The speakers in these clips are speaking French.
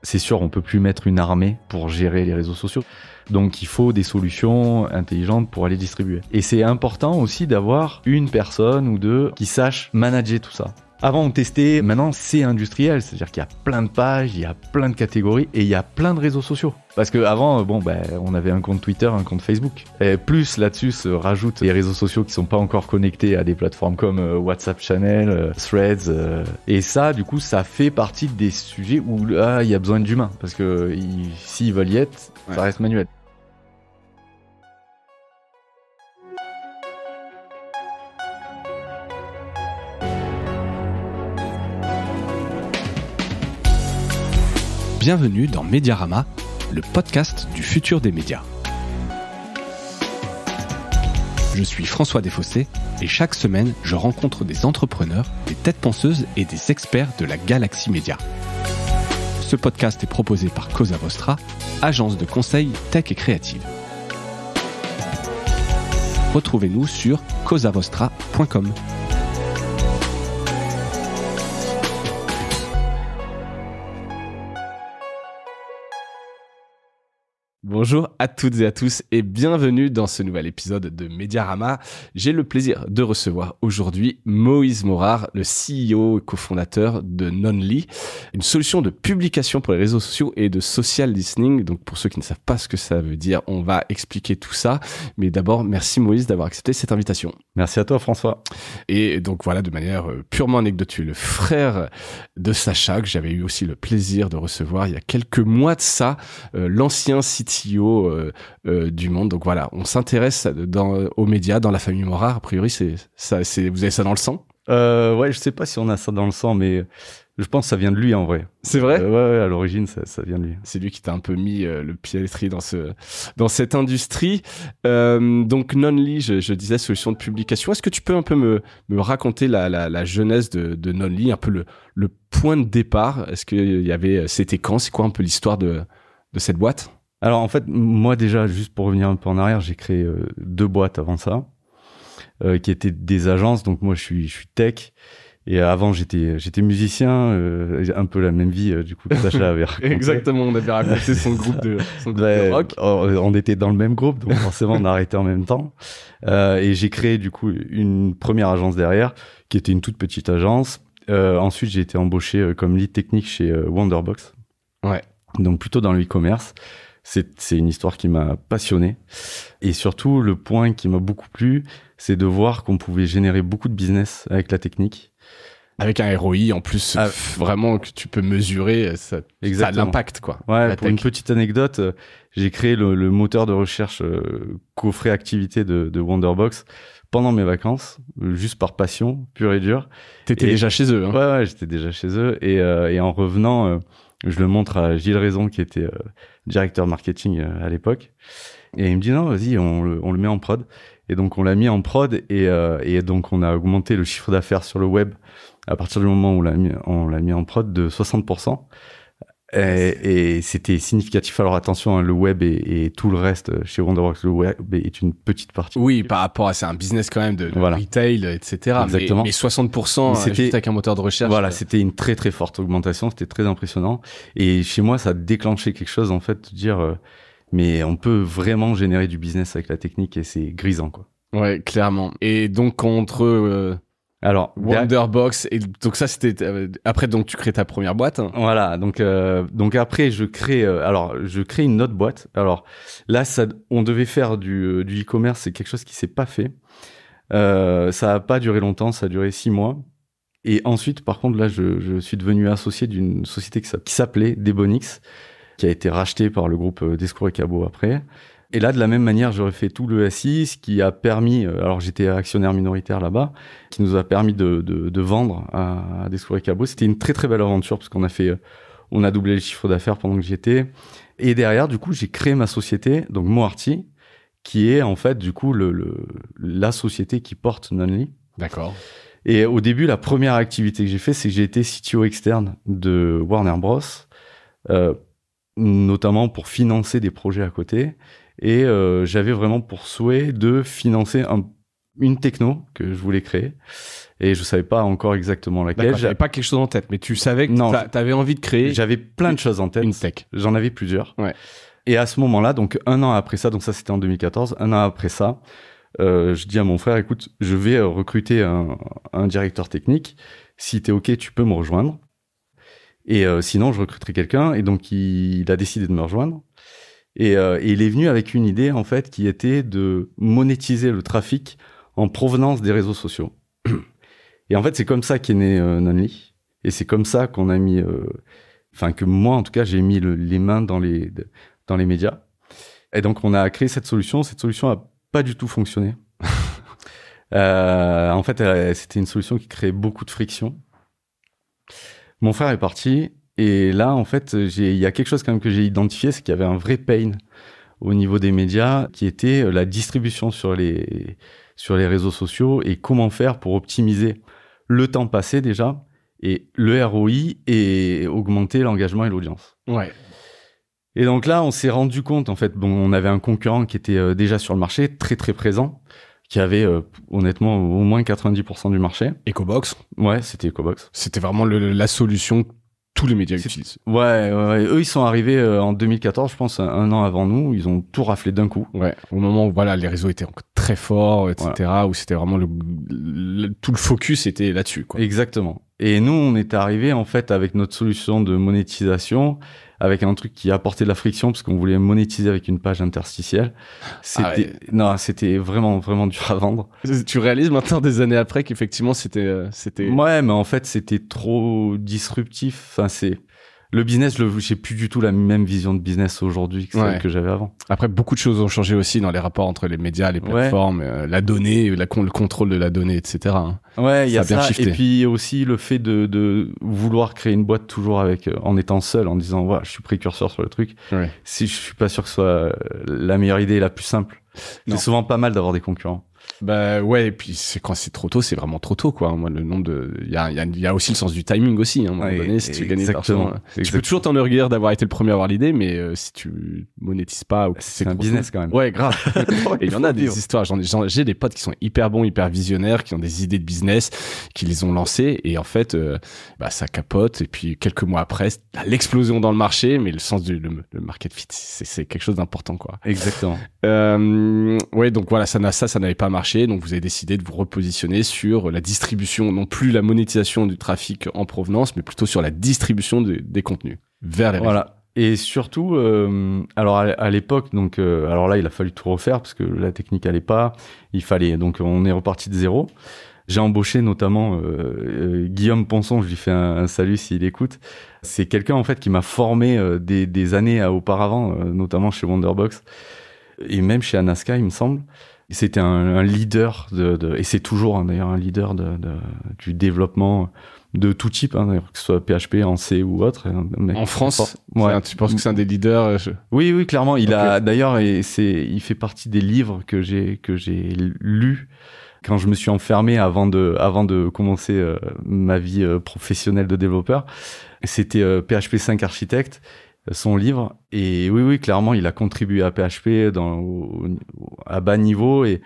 C'est sûr, on peut plus mettre une armée pour gérer les réseaux sociaux. Donc il faut des solutions intelligentes pour aller distribuer. Et c'est important aussi d'avoir une personne ou deux qui sache manager tout ça. Avant on testait, maintenant c'est industriel, c'est-à-dire qu'il y a plein de pages, il y a plein de catégories et il y a plein de réseaux sociaux. Parce qu'avant, on avait un compte Twitter, un compte Facebook. Et plus là-dessus se rajoutent les réseaux sociaux qui sont pas encore connectés à des plateformes comme WhatsApp Channel, Threads. Et ça, du coup, ça fait partie des sujets où là, il y a besoin d'humains. Parce que s'ils veulent y être, ça reste manuel. Bienvenue dans Mediarama, le podcast du futur des médias. Je suis François Desfossés et chaque semaine, je rencontre des entrepreneurs, des têtes penseuses et des experts de la galaxie média. Ce podcast est proposé par Cosa Vostra, agence de conseil tech et créative. Retrouvez-nous sur cosavostra.com. Bonjour à toutes et à tous et bienvenue dans ce nouvel épisode de Mediarama. J'ai le plaisir de recevoir aujourd'hui Moïse Morard, le CEO et cofondateur de Nonly, une solution de publication pour les réseaux sociaux et de social listening. Donc pour ceux qui ne savent pas ce que ça veut dire, on va expliquer tout ça. Mais d'abord, merci Moïse d'avoir accepté cette invitation. Merci à toi François. Et donc voilà, de manière purement anecdotique, tu es le frère de Sacha, que j'avais eu aussi le plaisir de recevoir il y a quelques mois de ça, l'ancien CTO du monde. Donc voilà, on s'intéresse aux médias, dans la famille Morard. A priori, vous avez ça dans le sang? Ouais, je sais pas si on a ça dans le sang, mais je pense que ça vient de lui en vrai. C'est vrai? Ouais, à l'origine, ça vient de lui. C'est lui qui t'a un peu mis le pied à l'étrier dans cette industrie. Donc Nonly, je disais, solution de publication. Est-ce que tu peux un peu me raconter la genèse de Nonly, un peu le point de départ? C'était quand? C'est quoi un peu l'histoire de cette boîte? Alors en fait, moi déjà, juste pour revenir un peu en arrière, j'ai créé 2 boîtes avant ça, qui étaient des agences. Donc moi, je suis tech. Et avant, j'étais musicien, un peu la même vie du coup que Sacha avait raconté. Exactement, on avait raconté son groupe de rock. On était dans le même groupe, donc forcément on a arrêté en même temps. Et j'ai créé du coup une première agence derrière, qui était une toute petite agence. Ensuite, j'ai été embauché comme lead technique chez Wonderbox. Ouais. Donc plutôt dans le e-commerce. C'est une histoire qui m'a passionné. Et surtout, le point qui m'a beaucoup plu, c'est de voir qu'on pouvait générer beaucoup de business avec la technique. Avec un ROI, en plus, vraiment, que tu peux mesurer, ça a de l'impact, quoi. Ouais, pour une petite anecdote, j'ai créé le moteur de recherche coffret activité de Wonderbox pendant mes vacances, juste par passion, pure et dure. T'étais déjà chez eux, hein? Ouais, j'étais déjà chez eux. Et en revenant, je le montre à Gilles Raison, qui était directeur marketing à l'époque. Et il me dit non, vas-y, on le met en prod. Et donc on l'a mis en prod et donc on a augmenté le chiffre d'affaires sur le web à partir du moment où on l'a mis en prod de 60%. Et c'était significatif. Alors attention, hein, le web et tout le reste chez Wonderbox, le web est une petite partie. Oui, par rapport à c'est un business quand même de voilà. retail, etc. Exactement. Mais 60% juste avec un moteur de recherche. Voilà, c'était une très très forte augmentation, c'était très impressionnant. Et chez moi, ça a déclenché quelque chose en fait, de dire mais on peut vraiment générer du business avec la technique et c'est grisant quoi. Ouais, clairement. Et donc entre alors Wonderbox et donc ça c'était après donc tu crées ta première boîte. Voilà, donc après je crée une autre boîte. Alors là on devait faire du e-commerce, c'est quelque chose qui s'est pas fait. Ça a pas duré longtemps, ça a duré 6 mois. Et ensuite par contre là je suis devenu associé d'une société qui s'appelait Debonix, qui a été rachetée par le groupe Descours et Cabot après. Et là, de la même manière, j'aurais fait tout le SI, ce qui a permis, alors j'étais actionnaire minoritaire là-bas, qui nous a permis de vendre à Descours et Cabot. C'était une très très belle aventure parce on a doublé le chiffre d'affaires pendant que j'y étais. Et derrière, du coup, j'ai créé ma société, donc Moarty, qui est en fait du coup la société qui porte Nonly. D'accord. Et au début, la première activité que j'ai fait, c'est que j'ai été CTO externe de Warner Bros, notamment pour financer des projets à côté. Et j'avais vraiment pour souhait de financer une techno que je voulais créer et je savais pas encore exactement laquelle. D'accord, j'avais pas quelque chose en tête, mais tu savais que t'avais envie de créer. J'avais plein de choses en tête. Une tech. J'en avais plusieurs. Ouais. Et à ce moment-là, donc un an après ça, donc ça c'était en 2014, un an après ça, je dis à mon frère, écoute, je vais recruter un directeur technique. Si t'es OK, tu peux me rejoindre. Et sinon, je recruterai quelqu'un. Et donc, il a décidé de me rejoindre. Et il est venu avec une idée, en fait, qui était de monétiser le trafic en provenance des réseaux sociaux. Et en fait, c'est comme ça qu'est né Nonly. Et c'est comme ça qu'on a mis... que moi, en tout cas, j'ai mis les mains dans les médias. Et donc, on a créé cette solution. Cette solution a pas du tout fonctionné. En fait, c'était une solution qui créait beaucoup de friction. Mon frère est parti. Et là, en fait, il y a quelque chose quand même que j'ai identifié, c'est qu'il y avait un vrai pain au niveau des médias, qui était la distribution sur les réseaux sociaux et comment faire pour optimiser le temps passé déjà, et le ROI, et augmenter l'engagement et l'audience. Ouais. Et donc là, on s'est rendu compte, en fait, on avait un concurrent qui était déjà sur le marché, très très présent, qui avait honnêtement au moins 90% du marché. Ecobox. Ouais, c'était Ecobox. C'était vraiment la solution que tous les médias utilisent. Ouais. Eux, ils sont arrivés en 2014, je pense, un an avant nous. Ils ont tout raflé d'un coup. Ouais. Au moment où les réseaux étaient très forts, etc., voilà. Où c'était vraiment tout le focus était là-dessus, quoi. Exactement. Et nous, on est arrivés, en fait, avec notre solution de monétisation, avec un truc qui apportait de la friction, parce qu'on voulait monétiser avec une page interstitielle. C'était vraiment, vraiment dur à vendre. Tu réalises maintenant, des années après, qu'effectivement, c'était... Ouais, mais en fait, c'était trop disruptif. Le business, j'ai plus du tout la même vision de business aujourd'hui que celle que j'avais avant. Après, beaucoup de choses ont changé aussi dans les rapports entre les médias, les plateformes, la donnée, le contrôle de la donnée, etc. Ouais, il y a ça. Et puis aussi le fait de vouloir créer une boîte toujours en étant seul, en disant, voilà, je suis précurseur sur le truc. Ouais. Si je suis pas sûr que ce soit la meilleure idée et la plus simple. C'est souvent pas mal d'avoir des concurrents. Bah ouais, et puis quand c'est trop tôt, c'est vraiment trop tôt, quoi. Moi, le nombre il y a aussi le sens du timing aussi, hein. À un moment donné, si tu veux gagner de l'argent, tu peux toujours t'enorgueillir d'avoir été le premier à avoir l'idée, mais si tu monétises pas, c'est un business quand même. Ouais, grave. Et il y en a des histoires. J'ai des potes qui sont hyper bons, hyper visionnaires, qui ont des idées de business, qui les ont lancées, et en fait, ça capote. Et puis quelques mois après, l'explosion dans le marché, mais le sens le market fit, c'est quelque chose d'important, quoi. Exactement. Ouais, donc voilà, ça n'avait pas marché. Donc vous avez décidé de vous repositionner sur la distribution, non plus la monétisation du trafic en provenance, mais plutôt sur la distribution des contenus vers les réseaux. Voilà. Et surtout, alors à l'époque, donc alors là, il a fallu tout refaire parce que la technique allait pas. Donc on est reparti de zéro. J'ai embauché notamment Guillaume Ponson, je lui fais un salut s'il écoute. C'est quelqu'un en fait qui m'a formé des années auparavant, notamment chez Wonderbox et même chez Anaska, il me semble. C'était un leader et c'est toujours d'ailleurs un leader du développement de tout type, hein, que ce soit PHP, en C ou autre. En France, tu penses que c'est un des leaders? Oui, clairement. Il a d'ailleurs, il fait partie des livres que j'ai lus quand je me suis enfermé avant de commencer ma vie professionnelle de développeur. C'était PHP 5 Architect, son livre. Et oui, clairement, il a contribué à PHP à bas niveau et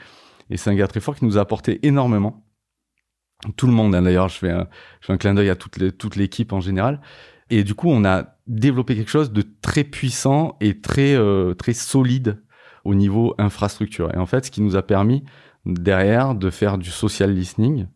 c'est un gars très fort qui nous a apporté énormément. Tout le monde, hein, d'ailleurs, je fais un clin d'œil à toute l'équipe en général. Et du coup, on a développé quelque chose de très puissant et très solide au niveau infrastructure. Et en fait, ce qui nous a permis derrière de faire du social listening.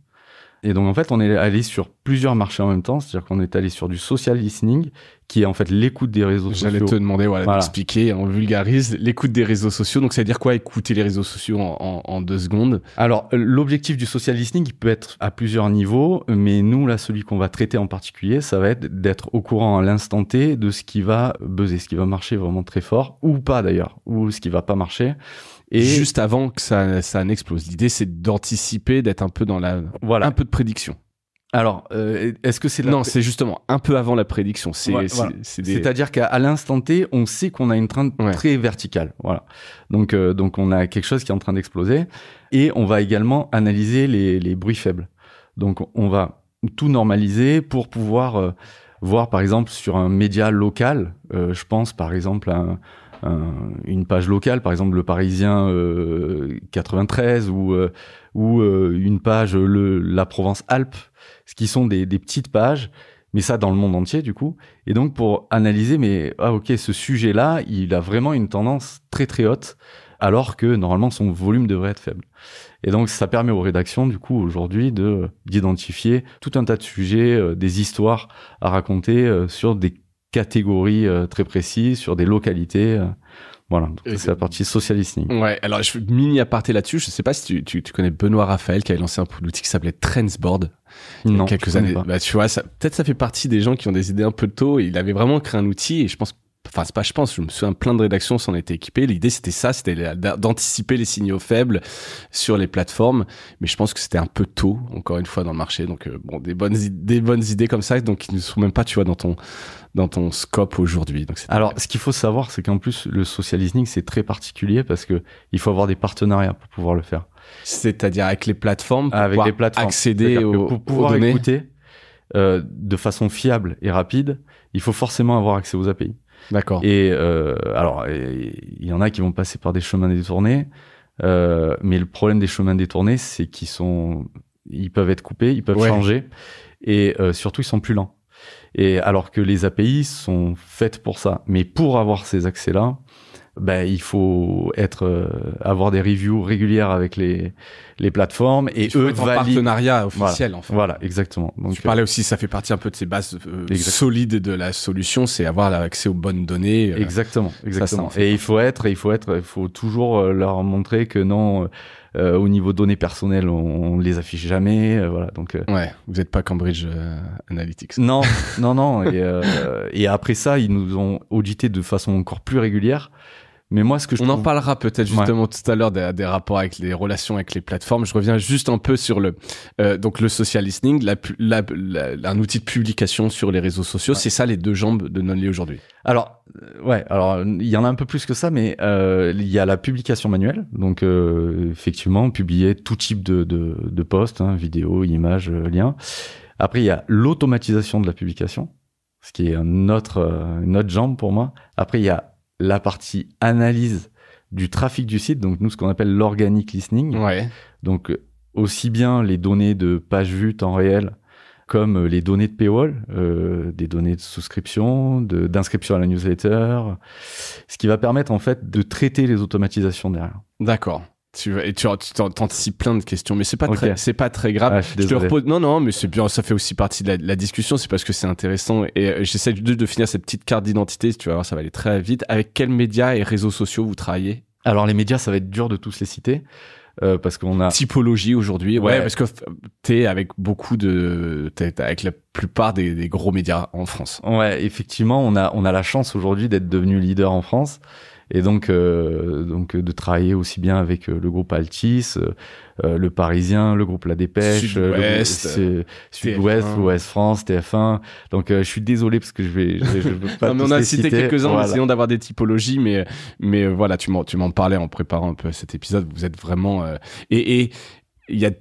Et donc, en fait, on est allé sur plusieurs marchés en même temps. C'est-à-dire qu'on est allé sur du social listening, qui est en fait l'écoute des réseaux sociaux. J'allais te demander, d'expliquer, on vulgarise l'écoute des réseaux sociaux. Donc, ça veut dire quoi, écouter les réseaux sociaux en 2 secondes? Alors, l'objectif du social listening, il peut être à plusieurs niveaux. Mais nous, là, celui qu'on va traiter en particulier, ça va être d'être au courant à l'instant T de ce qui va buzzer, ce qui va marcher vraiment très fort, ou pas d'ailleurs, ou ce qui va pas marcher. Et juste avant que ça n'explose. L'idée, c'est d'anticiper, d'être un peu dans un peu de prédiction. Alors, est-ce que c'est... Non, c'est justement un peu avant la prédiction. C'est-à-dire qu'à l'instant T, on sait qu'on a une trend très verticale. Voilà. Donc, on a quelque chose qui est en train d'exploser. Et on va également analyser les bruits faibles. Donc, on va tout normaliser pour pouvoir voir, par exemple, sur un média local, je pense, par exemple, une page locale, par exemple Le Parisien 93 ou une page La Provence-Alpes, ce qui sont des petites pages, mais ça dans le monde entier du coup. Et donc pour analyser, mais ok, ce sujet-là, il a vraiment une tendance très très haute, alors que normalement son volume devrait être faible. Et donc ça permet aux rédactions du coup aujourd'hui d'identifier tout un tas de sujets, des histoires à raconter sur des catégories très précises, sur des localités. Voilà, donc c'est la partie social listening. Ouais, alors je fais mini aparté là-dessus. Je sais pas si tu connais Benoît Raphaël qui avait lancé un outil qui s'appelait Trendsboard. Il y a quelques années. Bah, tu vois, peut-être ça fait partie des gens qui ont des idées un peu tôt. Il avait vraiment créé un outil et je me souviens, plein de rédactions s'en étaient équipées. L'idée, c'était d'anticiper les signaux faibles sur les plateformes. Mais je pense que c'était un peu tôt, encore une fois, dans le marché. Donc, des bonnes idées comme ça, donc, qui ne sont même pas, tu vois, dans ton scope aujourd'hui. Donc, alors, ce qu'il faut savoir, c'est qu'en plus, le social listening, c'est très particulier parce que il faut avoir des partenariats pour pouvoir le faire. C'est-à-dire avec les plateformes, pour accéder pour pouvoir aux données. Écouter de façon fiable et rapide, il faut forcément avoir accès aux API. D'accord. Et alors, il y en a qui vont passer par des chemins détournés, mais le problème des chemins détournés, c'est ils peuvent être coupés, ils peuvent changer, et surtout ils sont plus lents. Et alors que les API sont faites pour ça, mais pour avoir ces accès-là, il faut avoir des reviews régulières avec les plateformes et eux être en partenariat officiel. Voilà, en fait. Voilà, exactement. Donc tu parlais aussi, ça fait partie un peu de ces bases solides de la solution, c'est avoir accès aux bonnes données. Exactement. Et il faut toujours leur montrer que non. Au niveau données personnelles, on les affiche jamais, voilà. Donc ouais, vous n'êtes pas Cambridge Analytics. Non. Et après ça, ils nous ont audité de façon encore plus régulière. Mais moi, en parlera peut-être justement tout à l'heure des rapports avec les relations avec les plateformes. Je reviens juste un peu sur donc le social listening, un outil de publication sur les réseaux sociaux. Ouais. C'est ça les deux jambes de Nonly aujourd'hui. Alors, il y en a un peu plus que ça, mais il y a la publication manuelle. Donc, effectivement, publier tout type de posts, vidéos, images, liens. Après, il y a l'automatisation de la publication, ce qui est une autre jambe pour moi. Après, il y a la partie analyse du trafic du site, donc nous ce qu'on appelle l'organic listening. Ouais. Donc aussi bien les données de page vue temps réel comme les données de paywall, des données de souscription, d'inscription à la newsletter, ce qui va permettre en fait de traiter les automatisations derrière. D'accord. Tu t'anticipes plein de questions, mais c'est pas très grave. Ah, je te repose. Non, mais c'est bien. Ça fait aussi partie de la discussion. C'est parce que c'est intéressant. Et j'essaie de finir cette petite carte d'identité. Tu vas voir, ça va aller très vite. Avec quels médias et réseaux sociaux vous travaillez? Alors les médias, ça va être dur de tous les citer. Parce qu'on a typologie aujourd'hui, parce que t'es avec avec la plupart des gros médias en France. Ouais, effectivement, on a la chance aujourd'hui d'être devenu leader en France. Et donc de travailler aussi bien avec le groupe Altis, le Parisien, le groupe La Dépêche, Sud-Ouest, Ouest France, TF1. Donc je suis désolé parce que je veux pas non, mais on a cité quelques-uns en essayant d'avoir des typologies, mais voilà, tu m'en parlais en préparant un peu cet épisode. Vous êtes vraiment et il y a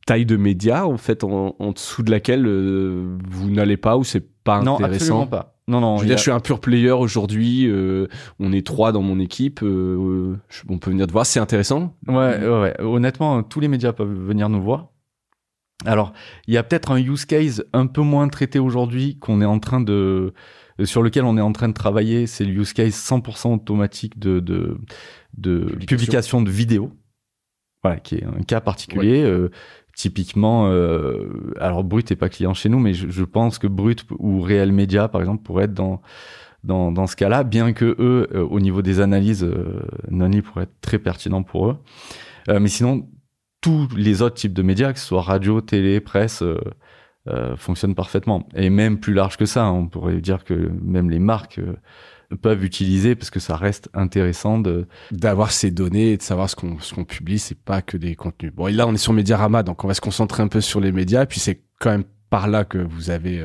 taille de médias en fait en dessous de laquelle vous n'allez pas ou c'est pas intéressant. Non, absolument pas. Non. Je veux dire, je suis un pure player aujourd'hui. On est 3 dans mon équipe. On peut venir te voir. C'est intéressant. Ouais. Honnêtement, tous les médias peuvent venir nous voir. Alors, il y a peut-être un use case un peu moins traité aujourd'hui sur lequel on est en train de travailler. C'est le use case 100% automatique de publication de vidéos. Voilà, qui est un cas particulier. Ouais. Typiquement, alors Brut est pas client chez nous, mais je pense que Brut ou Réel Média, par exemple, pourraient être dans ce cas-là, bien que eux, au niveau des analyses, Nonly pourrait être très pertinent pour eux. Mais sinon, tous les autres types de médias, que ce soit radio, télé, presse, fonctionnent parfaitement. Et même plus large que ça, on pourrait dire que même les marques peuvent utiliser parce que ça reste intéressant d'avoir ces données et de savoir ce qu'on publie, c'est pas que des contenus. Bon, et là on est sur Mediarama, donc on va se concentrer un peu sur les médias, et puis c'est quand même par là que vous avez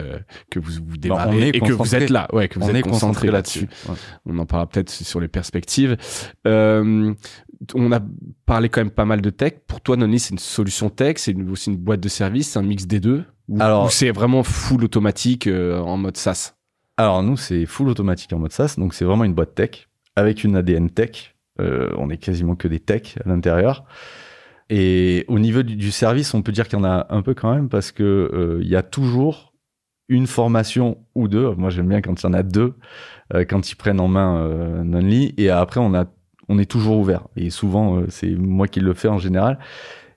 que vous démarrez et que vous êtes là, que vous êtes concentré là-dessus. Ouais. On en parlera peut-être sur les perspectives. On a parlé quand même pas mal de tech. Pour toi, Nonly, c'est une solution tech, c'est aussi une boîte de service, c'est un mix des deux, ou c'est vraiment full automatique en mode SaaS? Alors nous, c'est full automatique en mode SaaS, donc c'est vraiment une boîte tech. avec une ADN tech. On est quasiment que des techs à l'intérieur. Et au niveau du service, on peut dire qu'il y en a un peu quand même parce que il y a toujours une formation ou deux. Moi, j'aime bien quand il y en a deux, quand ils prennent en main Nonly. Et après, on est toujours ouvert. Et souvent, c'est moi qui le fais en général.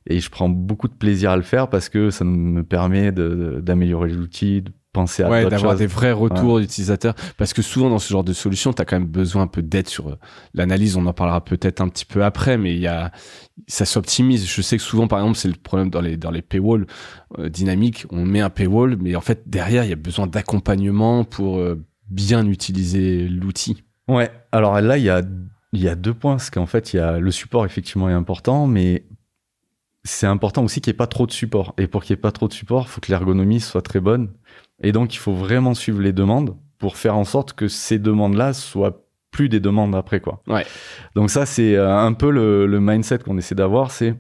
Et je prends beaucoup de plaisir à le faire parce que ça me permet d'améliorer l'outil, de penser à d'autres d'avoir choses. des vrais retours d'utilisateurs. Parce que souvent, dans ce genre de solution, tu as quand même besoin un peu d'aide sur l'analyse. On en parlera peut-être un petit peu après, mais ça s'optimise. Je sais que souvent, par exemple, c'est le problème dans les paywalls dynamiques. On met un paywall, mais en fait, derrière, il y a besoin d'accompagnement pour bien utiliser l'outil. Ouais. Alors là, il y a 2 points. Parce qu'en fait, le support, effectivement, est important, mais c'est important aussi qu'il n'y ait pas trop de support. Et pour qu'il n'y ait pas trop de support, il faut que l'ergonomie soit très bonne. Et donc, il faut vraiment suivre les demandes pour faire en sorte que ces demandes-là soient plus des demandes après, quoi. Ouais. Donc ça, c'est un peu le mindset qu'on essaie d'avoir, c'est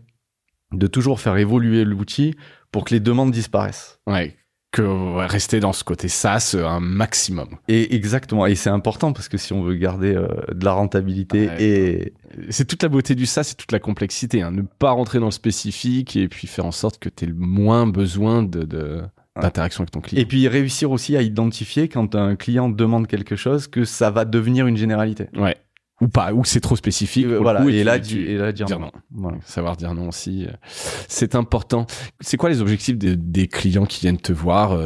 de toujours faire évoluer l'outil pour que les demandes disparaissent. Ouais. Rester dans ce côté SaaS un maximum. Et exactement. Et c'est important parce que si on veut garder de la rentabilité et... C'est toute la beauté du SaaS, c'est toute la complexité. Ne pas rentrer dans le spécifique et puis faire en sorte que tu aies le moins besoin d'interaction avec ton client. Et puis réussir aussi à identifier quand un client demande quelque chose que ça va devenir une généralité. Ouais. Ou pas, ou c'est trop spécifique. Voilà. Et là, dire dire non. Voilà. Savoir dire non aussi, c'est important. C'est quoi les objectifs des clients qui viennent te voir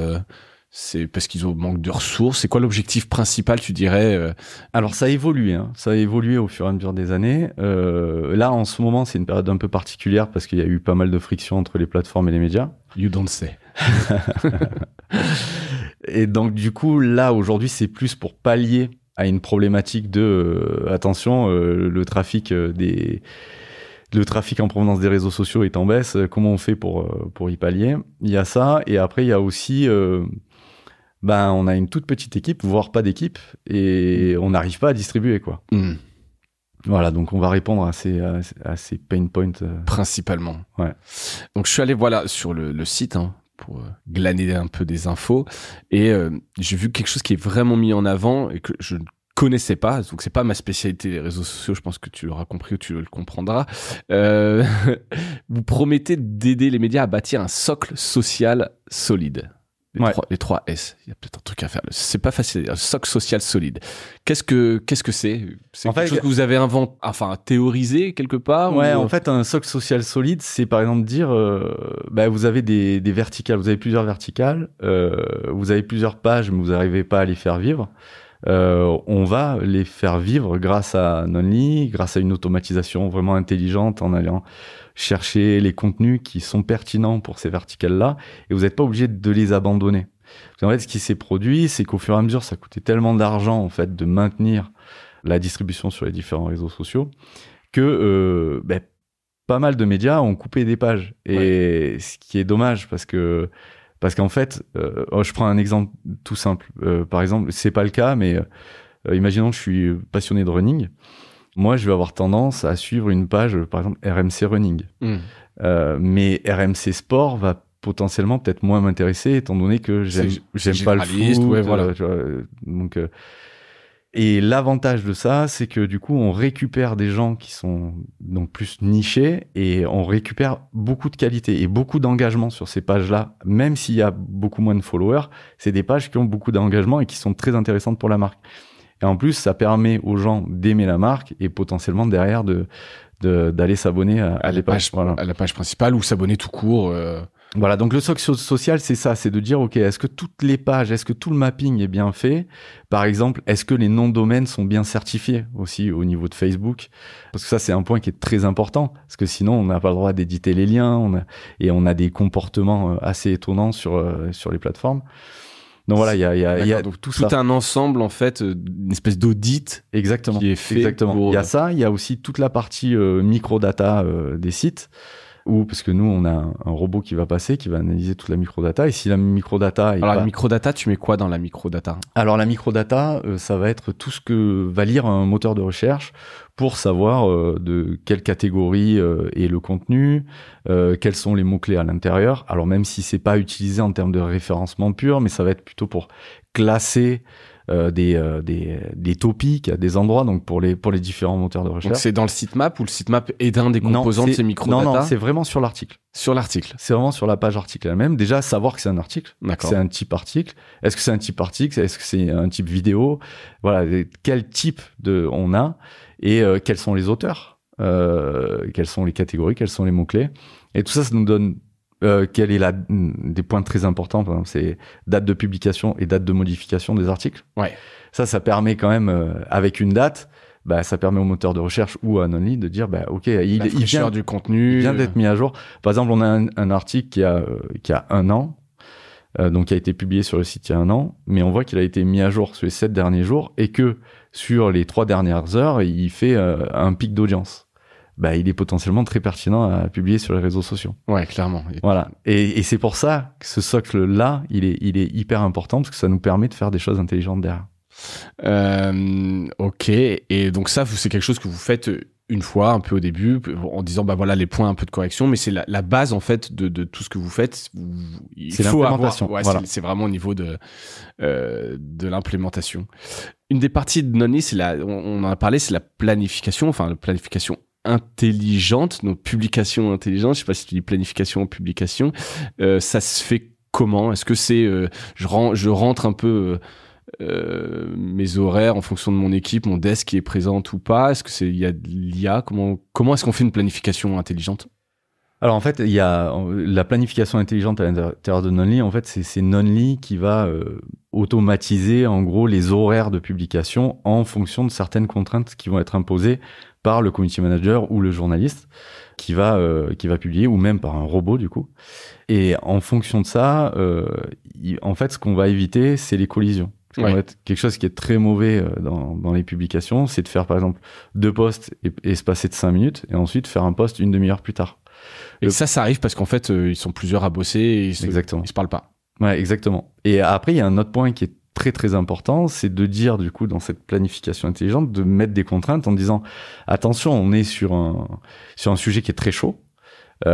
c'est parce qu'ils ont manque de ressources. C'est quoi l'objectif principal, tu dirais Alors, ça a évolué. Hein. Ça a évolué au fur et à mesure des années. Là, en ce moment, c'est une période un peu particulière parce qu'il y a eu pas mal de friction entre les plateformes et les médias. You don't say. Et donc, du coup, là, aujourd'hui, c'est plus pour pallier à une problématique attention, le trafic en provenance des réseaux sociaux est en baisse. Comment on fait pour y pallier? Il y a ça. Et après, il y a aussi... on a une toute petite équipe, voire pas d'équipe, et on n'arrive pas à distribuer, quoi. Voilà, donc on va répondre à ces pain points. Principalement. Ouais. Donc je suis allé sur le site pour glaner un peu des infos, et j'ai vu quelque chose qui est vraiment mis en avant et que je ne connaissais pas, donc c'est pas ma spécialité les réseaux sociaux, je pense que tu l'auras compris ou tu le comprendras. Vous promettez d'aider les médias à bâtir un socle social solide. Les 3 S. Il y a peut-être un truc à faire. C'est pas facile. Un socle social solide. Qu'est-ce que c'est? C'est quelque chose que vous avez théorisé quelque part? Ouais, en fait, un socle social solide, c'est par exemple dire, vous avez des verticales, vous avez plusieurs verticales, vous avez plusieurs pages, mais vous n'arrivez pas à les faire vivre. On va les faire vivre grâce à Nonly, grâce à une automatisation vraiment intelligente en allant chercher les contenus qui sont pertinents pour ces verticales-là, et vous n'êtes pas obligé de les abandonner. Parce qu'en fait, ce qui s'est produit, c'est qu'au fur et à mesure, ça coûtait tellement d'argent en fait de maintenir la distribution sur les différents réseaux sociaux que pas mal de médias ont coupé des pages. Et ce qui est dommage parce qu'en fait, je prends un exemple tout simple. Par exemple, c'est pas le cas, mais imaginons que je suis passionné de running. Moi, je vais avoir tendance à suivre une page, par exemple, RMC Running. Mais RMC Sport va potentiellement peut-être moins m'intéresser, étant donné que j'aime pas le foot. Ouais, voilà. Donc, et l'avantage de ça, c'est que du coup, on récupère des gens qui sont donc plus nichés et on récupère beaucoup de qualité et beaucoup d'engagement sur ces pages-là. Même s'il y a beaucoup moins de followers, c'est des pages qui ont beaucoup d'engagement et qui sont très intéressantes pour la marque. Et en plus, ça permet aux gens d'aimer la marque et potentiellement derrière d'aller s'abonner à la page principale ou s'abonner tout court. Voilà, donc le socle social, c'est ça, c'est de dire, OK, est-ce que toutes les pages, est-ce que tout le mapping est bien fait? Par exemple, est-ce que les noms de domaine sont bien certifiés aussi au niveau de Facebook? Parce que ça, c'est un point qui est très important, parce que sinon, on n'a pas le droit d'éditer les liens, on a des comportements assez étonnants sur les plateformes. Donc voilà, il y a tout un ensemble, en fait, une espèce d'audit. Exactement. Qui est fait. Exactement. Il y a ça, il y a aussi toute la partie microdata des sites. Parce que nous, on a un robot qui va passer, qui va analyser toute la microdata. Et si la microdata... Alors, la microdata, tu mets quoi dans la microdata? Alors, la microdata, ça va être tout ce que va lire un moteur de recherche pour savoir de quelle catégorie est le contenu, quels sont les mots-clés à l'intérieur. Alors, même si c'est pas utilisé en termes de référencement pur, mais ça va être plutôt pour classer des topics, des endroits, donc pour les différents moteurs de recherche. Donc c'est dans le sitemap ou le sitemap est un des composants de ces microdata? Non, c'est vraiment sur l'article. Sur l'article. C'est vraiment sur la page article elle-même. Déjà, savoir que c'est un article. D'accord. C'est un type article. Est-ce que c'est un type article? Est-ce que c'est un type vidéo? Voilà. Quel type on a et quels sont les auteurs? Quelles sont les catégories? Quels sont les mots-clés? Et tout ça, ça nous donne quelle est des points très importants. Par exemple, c'est date de publication et date de modification des articles. Ouais. Ça permet quand même, avec une date, ça permet au moteur de recherche ou à Nonly de dire, ok, il vient du contenu. Il vient d'être mis à jour. Par exemple, on a un article qui a 1 an, donc qui a été publié sur le site il y a 1 an, mais on voit qu'il a été mis à jour sur les 7 derniers jours et que sur les 3 dernières heures, il fait un pic d'audience. Il est potentiellement très pertinent à publier sur les réseaux sociaux. Ouais, clairement. Voilà. Et c'est pour ça que ce socle-là, il est hyper important parce que ça nous permet de faire des choses intelligentes derrière. Ok. Et donc ça, c'est quelque chose que vous faites une fois, un peu au début, en disant, voilà les points un peu de correction, mais c'est la base, en fait, de tout ce que vous faites. C'est l'implémentation. Voilà. C'est vraiment au niveau de l'implémentation. Une des parties de Nonly, on en a parlé, c'est la planification, la planification intelligente, donc publication intelligente, je sais pas si tu dis planification ou publication, ça se fait comment? Est-ce que c'est je rentre un peu mes horaires en fonction de mon équipe, mon desk qui est présente ou pas? Est-ce que il y a de l'IA? Comment est-ce qu'on fait une planification intelligente? Alors en fait, il y a la planification intelligente à l'intérieur de Nonly. En fait, c'est Nonly qui va automatiser en gros les horaires de publication en fonction de certaines contraintes qui vont être imposées par le community manager ou le journaliste qui va publier, ou même par un robot du coup. Et en fonction de ça, en fait, ce qu'on va éviter, c'est les collisions. Ouais. En fait, quelque chose qui est très mauvais dans les publications, c'est de faire par exemple 2 posts espacés de 5 minutes et ensuite faire un post une demi-heure plus tard. Et ça arrive parce qu'en fait, ils sont plusieurs à bosser et ils se parlent pas. Ouais, exactement. Et après, il y a un autre point qui est très très important, c'est de dire du coup dans cette planification intelligente, de mettre des contraintes en disant attention, on est sur un sujet qui est très chaud.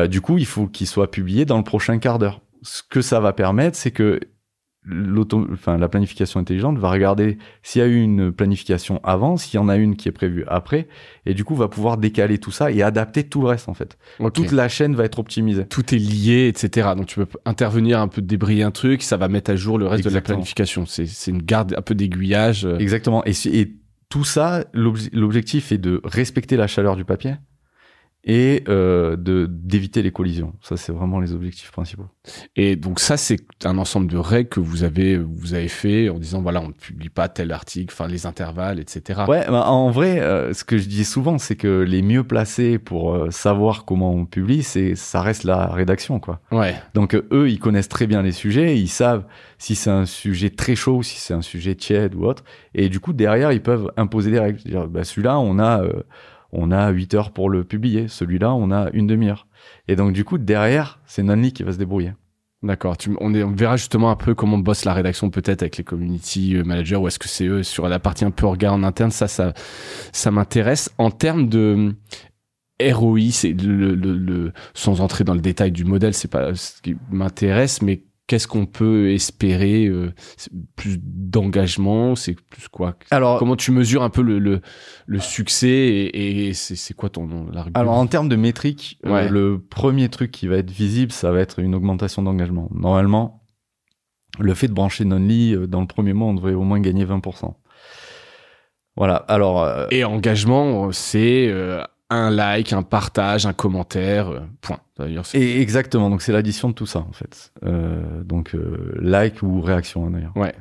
Du coup, il faut qu'il soit publié dans le prochain quart d'heure. Ce que ça va permettre, c'est que la planification intelligente va regarder s'il y a eu une planification avant, s'il y en a une qui est prévue après, et du coup va pouvoir décaler tout ça et adapter tout le reste en fait. Okay. Toute la chaîne va être optimisée. Tout est lié, etc. Donc tu peux intervenir un peu, débrayer un truc, ça va mettre à jour le reste Exactement. De la planification. C'est une garde, un peu d'aiguillage. Exactement. Et tout ça, l'objectif est de respecter la chaleur du papier et d'éviter les collisions. Ça, c'est vraiment les objectifs principaux. Et donc ça, c'est un ensemble de règles que vous avez fait en disant, voilà, on ne publie pas tel article, les intervalles, etc. Ouais, en vrai, ce que je dis souvent, c'est que les mieux placés pour savoir comment on publie, ça reste la rédaction, quoi. Ouais. Donc eux, ils connaissent très bien les sujets, ils savent si c'est un sujet très chaud ou si c'est un sujet tiède ou autre. Et du coup, derrière, ils peuvent imposer des règles. C'est-à-dire, celui-là, on a 8 heures pour le publier. Celui-là, on a une demi-heure. Et donc, du coup, derrière, c'est Nonly qui va se débrouiller. D'accord. On verra justement un peu comment bosse la rédaction peut-être avec les community managers, ou est-ce que c'est eux sur la partie un peu regard en interne. Ça m'intéresse. En termes de ROI, c'est sans entrer dans le détail du modèle, c'est pas ce qui m'intéresse, mais qu'est-ce qu'on peut espérer? Plus d'engagement? C'est plus quoi? Alors, comment tu mesures un peu le succès et c'est quoi ton argument? Alors, en termes de métriques, le premier truc qui va être visible, ça va être une augmentation d'engagement. Normalement, le fait de brancher Nonly, dans le premier mois, on devrait au moins gagner 20%. Voilà. Alors, et engagement, c'est un like, un partage, un commentaire, point. D'ailleurs, et exactement, donc c'est l'addition de tout ça en fait. Like ou réaction d'ailleurs. Ouais.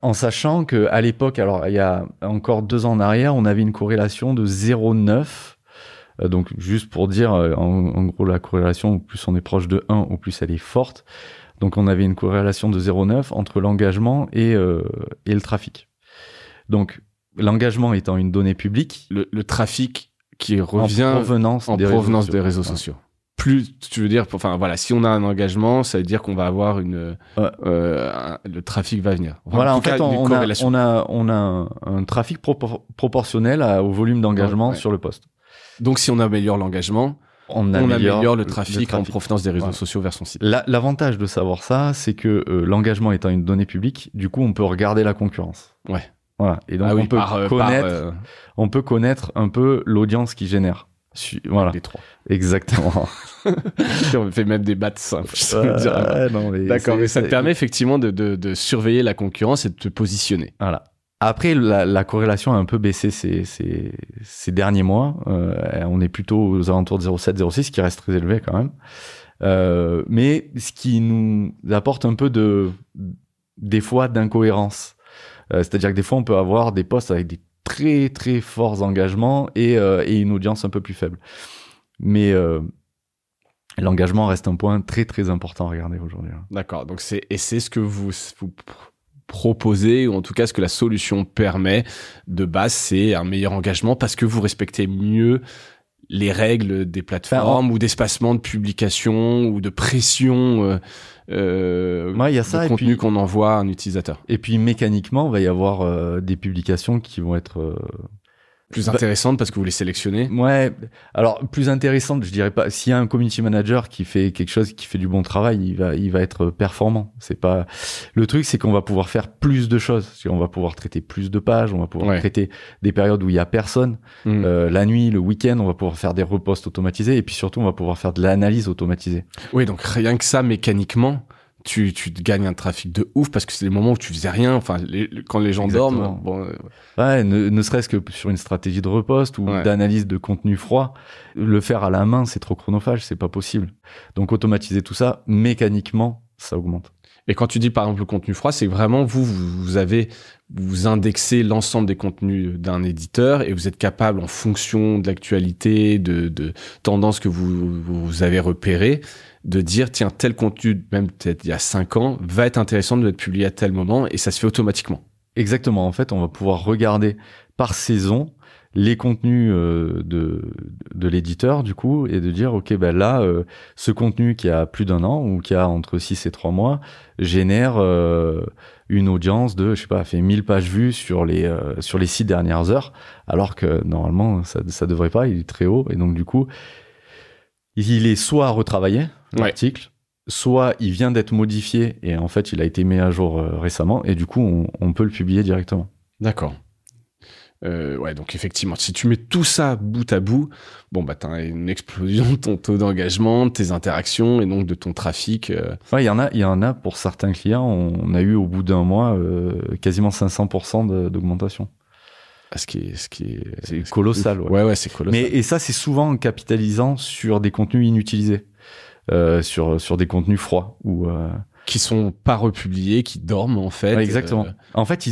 En sachant que à l'époque, alors il y a encore 2 ans en arrière, on avait une corrélation de 0,9. Donc juste pour dire, en gros la corrélation, au plus on est proche de 1, au plus elle est forte. Donc on avait une corrélation de 0,9 entre l'engagement et le trafic. Donc l'engagement étant une donnée publique, le trafic qui revient en provenance des réseaux sociaux. Plus, tu veux dire, si on a un engagement, ça veut dire qu'on va avoir le trafic va venir. Voilà, en fait, on a un trafic proportionnel au volume d'engagement sur le post. Donc, si on améliore l'engagement, on améliore le trafic en provenance des réseaux sociaux vers son site. L'avantage de savoir ça, c'est que l'engagement étant une donnée publique, du coup, on peut regarder la concurrence. Ouais. Voilà. Et donc, on peut connaître un peu l'audience qui génère. Voilà. Les 3. Exactement. On fait même des maths simples. D'accord, mais ça te permet effectivement de surveiller la concurrence et de te positionner. Voilà. Après, la corrélation a un peu baissé ces derniers mois. On est plutôt aux alentours de 0,7, 0,6, qui reste très élevé quand même. Mais ce qui nous apporte un peu des fois d'incohérence. C'est-à-dire que des fois, on peut avoir des posts avec des très très forts engagements et une audience un peu plus faible. Mais l'engagement reste un point très très important à regarder aujourd'hui. D'accord, donc c'est ce que vous proposez, ou en tout cas ce que la solution permet de base, c'est un meilleur engagement parce que vous respectez mieux les règles des plateformes ou d'espacement de publication ou de pression y a ça, de contenu qu'on envoie à un utilisateur. Et puis mécaniquement, il va y avoir des publications qui vont être plus intéressantes parce que vous les sélectionnez. Ouais, alors plus intéressantes, je dirais pas. S'il y a un community manager qui fait quelque chose, qui fait du bon travail, il va être performant. C'est pas le truc, c'est qu'on va pouvoir faire plus de choses. On va pouvoir traiter plus de pages, on va pouvoir traiter des périodes où il y a personne, la nuit, le week-end, on va pouvoir faire des reposts automatisés et puis surtout on va pouvoir faire de l'analyse automatisée. Oui, donc rien que ça mécaniquement. Tu gagnes un trafic de ouf parce que c'est les moments où tu faisais rien. Enfin, quand les gens dorment. Bon, ouais, ne serait-ce que sur une stratégie de repost ou d'analyse de contenu froid, le faire à la main, c'est trop chronophage, c'est pas possible. Donc, automatiser tout ça, mécaniquement, ça augmente. Et quand tu dis par exemple le contenu froid, c'est vraiment vous indexez l'ensemble des contenus d'un éditeur et vous êtes capable, en fonction de l'actualité, de tendances que vous avez repérées, de dire, tiens, tel contenu, même peut-être il y a 5 ans, va être intéressant de être publié à tel moment, et ça se fait automatiquement. Exactement. En fait, on va pouvoir regarder par saison les contenus de l'éditeur, du coup, et de dire, OK, ben là, ce contenu qui a plus d'1 an, ou qui a entre 6 et 3 mois, génère une audience de, je sais pas, fait 1000 pages vues sur les 6 dernières heures, alors que normalement, ça devrait pas, il est très haut, et donc du coup, il est soit retravaillé, l'article, soit il vient d'être modifié et en fait il a été mis à jour récemment et du coup on peut le publier directement. D'accord. Donc effectivement, si tu mets tout ça bout à bout, bon bah t'as une explosion de ton taux d'engagement, de tes interactions et donc de ton trafic. Ouais, il y en a pour certains clients, on a eu au bout d'un mois quasiment 500% d'augmentation. Ce qui est c'est colossal. Ouais, c'est colossal. Et ça, c'est souvent en capitalisant sur des contenus inutilisés, sur des contenus froids ou qui sont pas republiés, qui dorment en fait. Ouais, exactement. En fait,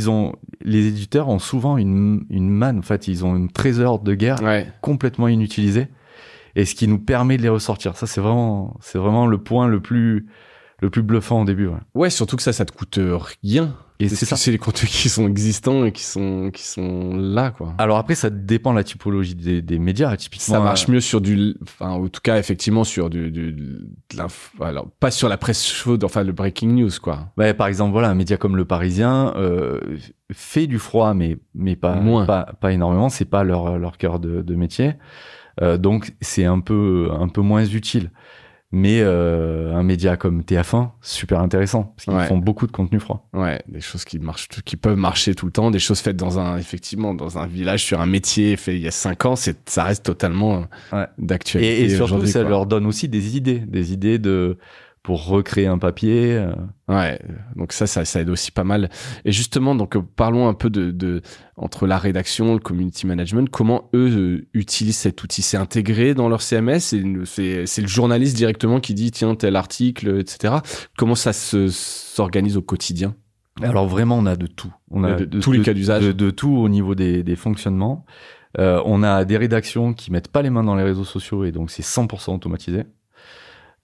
les éditeurs ont souvent une manne. En fait, ils ont une trésor de guerre complètement inutilisée, et ce qui nous permet de les ressortir. Ça, c'est vraiment le point le plus bluffant au début. Ouais, surtout que ça te coûte rien. Et c'est les contenus qui sont existants et qui sont là, quoi. Alors après, ça dépend de la typologie des médias. Typiquement, ça marche mieux sur en tout cas, effectivement, sur alors, pas sur la presse chaude, enfin, le breaking news, quoi. Ouais, par exemple, voilà, un média comme Le Parisien fait du froid, mais pas énormément. C'est pas leur cœur de métier. Donc, c'est un peu moins utile. Mais un média comme TF1, super intéressant, parce qu'ils font beaucoup de contenu froid. Ouais, des choses qui peuvent marcher tout le temps, des choses faites dans un village sur un métier fait il y a 5 ans, ça reste totalement d'actualité. Et surtout, ça leur donne aussi des idées pour recréer un papier. Ouais, donc ça aide aussi pas mal. Et justement, donc parlons un peu de entre la rédaction, le community management, comment eux utilisent cet outil. C'est intégré dans leur CMS, c'est le journaliste directement qui dit tiens tel article, etc. Comment ça s'organise au quotidien? Alors vraiment, on a de tout. On a tous les cas d'usage, de tout au niveau des fonctionnements. On a des rédactions qui mettent pas les mains dans les réseaux sociaux et donc c'est 100% automatisé.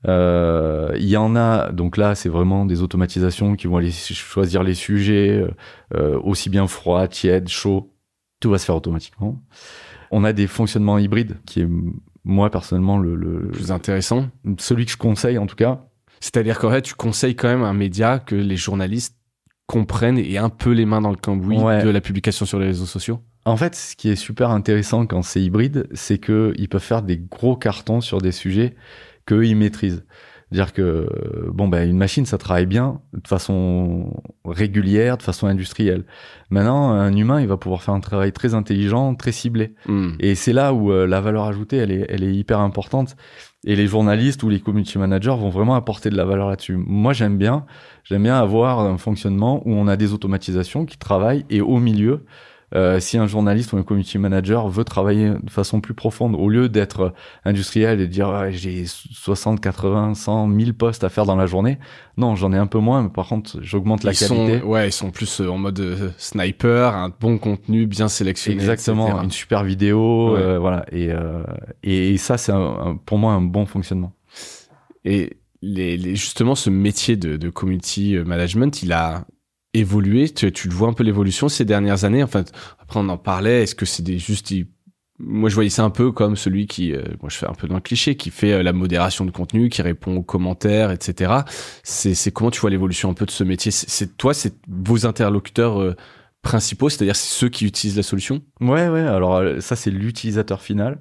Il y en a, donc là c'est vraiment des automatisations qui vont aller choisir les sujets, aussi bien froid, tiède, chaud, tout va se faire automatiquement. On a des fonctionnements hybrides qui est, moi personnellement, le plus intéressant, celui que je conseille en tout cas. C'est-à-dire qu'en fait tu conseilles quand même un média que les journalistes comprennent et aient un peu les mains dans le cambouis de la publication sur les réseaux sociaux. En fait, ce qui est super intéressant quand c'est hybride, c'est qu'ils peuvent faire des gros cartons sur des sujets qu'eux, ils maîtrisent. C'est-à-dire que, une machine, ça travaille bien de façon régulière, de façon industrielle. Maintenant, un humain, il va pouvoir faire un travail très intelligent, très ciblé. Et c'est là où la valeur ajoutée, elle est hyper importante. Et les journalistes ou les community managers vont vraiment apporter de la valeur là-dessus. Moi, j'aime bien avoir un fonctionnement où on a des automatisations qui travaillent et au milieu, si un journaliste ou un community manager veut travailler de façon plus profonde, au lieu d'être industriel et de dire j'ai 60, 80, 100, 1000 postes à faire dans la journée, non, j'en ai un peu moins, mais par contre, j'augmente la qualité. Ils sont plus en mode sniper, un bon contenu bien sélectionné. Exactement, etc. Une super vidéo, voilà. Et ça, c'est pour moi un bon fonctionnement. Et justement, ce métier de community management, il a évolué. Tu le vois un peu l'évolution ces dernières années. Enfin, après, on en parlait. Est-ce que c'est moi, je voyais ça un peu comme celui qui, moi, je fais un peu dans le cliché, qui fait la modération de contenu, qui répond aux commentaires, etc. C'est comment tu vois l'évolution un peu de ce métier? C'est vos interlocuteurs principaux, c'est-à-dire c'est ceux qui utilisent la solution? Ouais. Alors ça, c'est l'utilisateur final.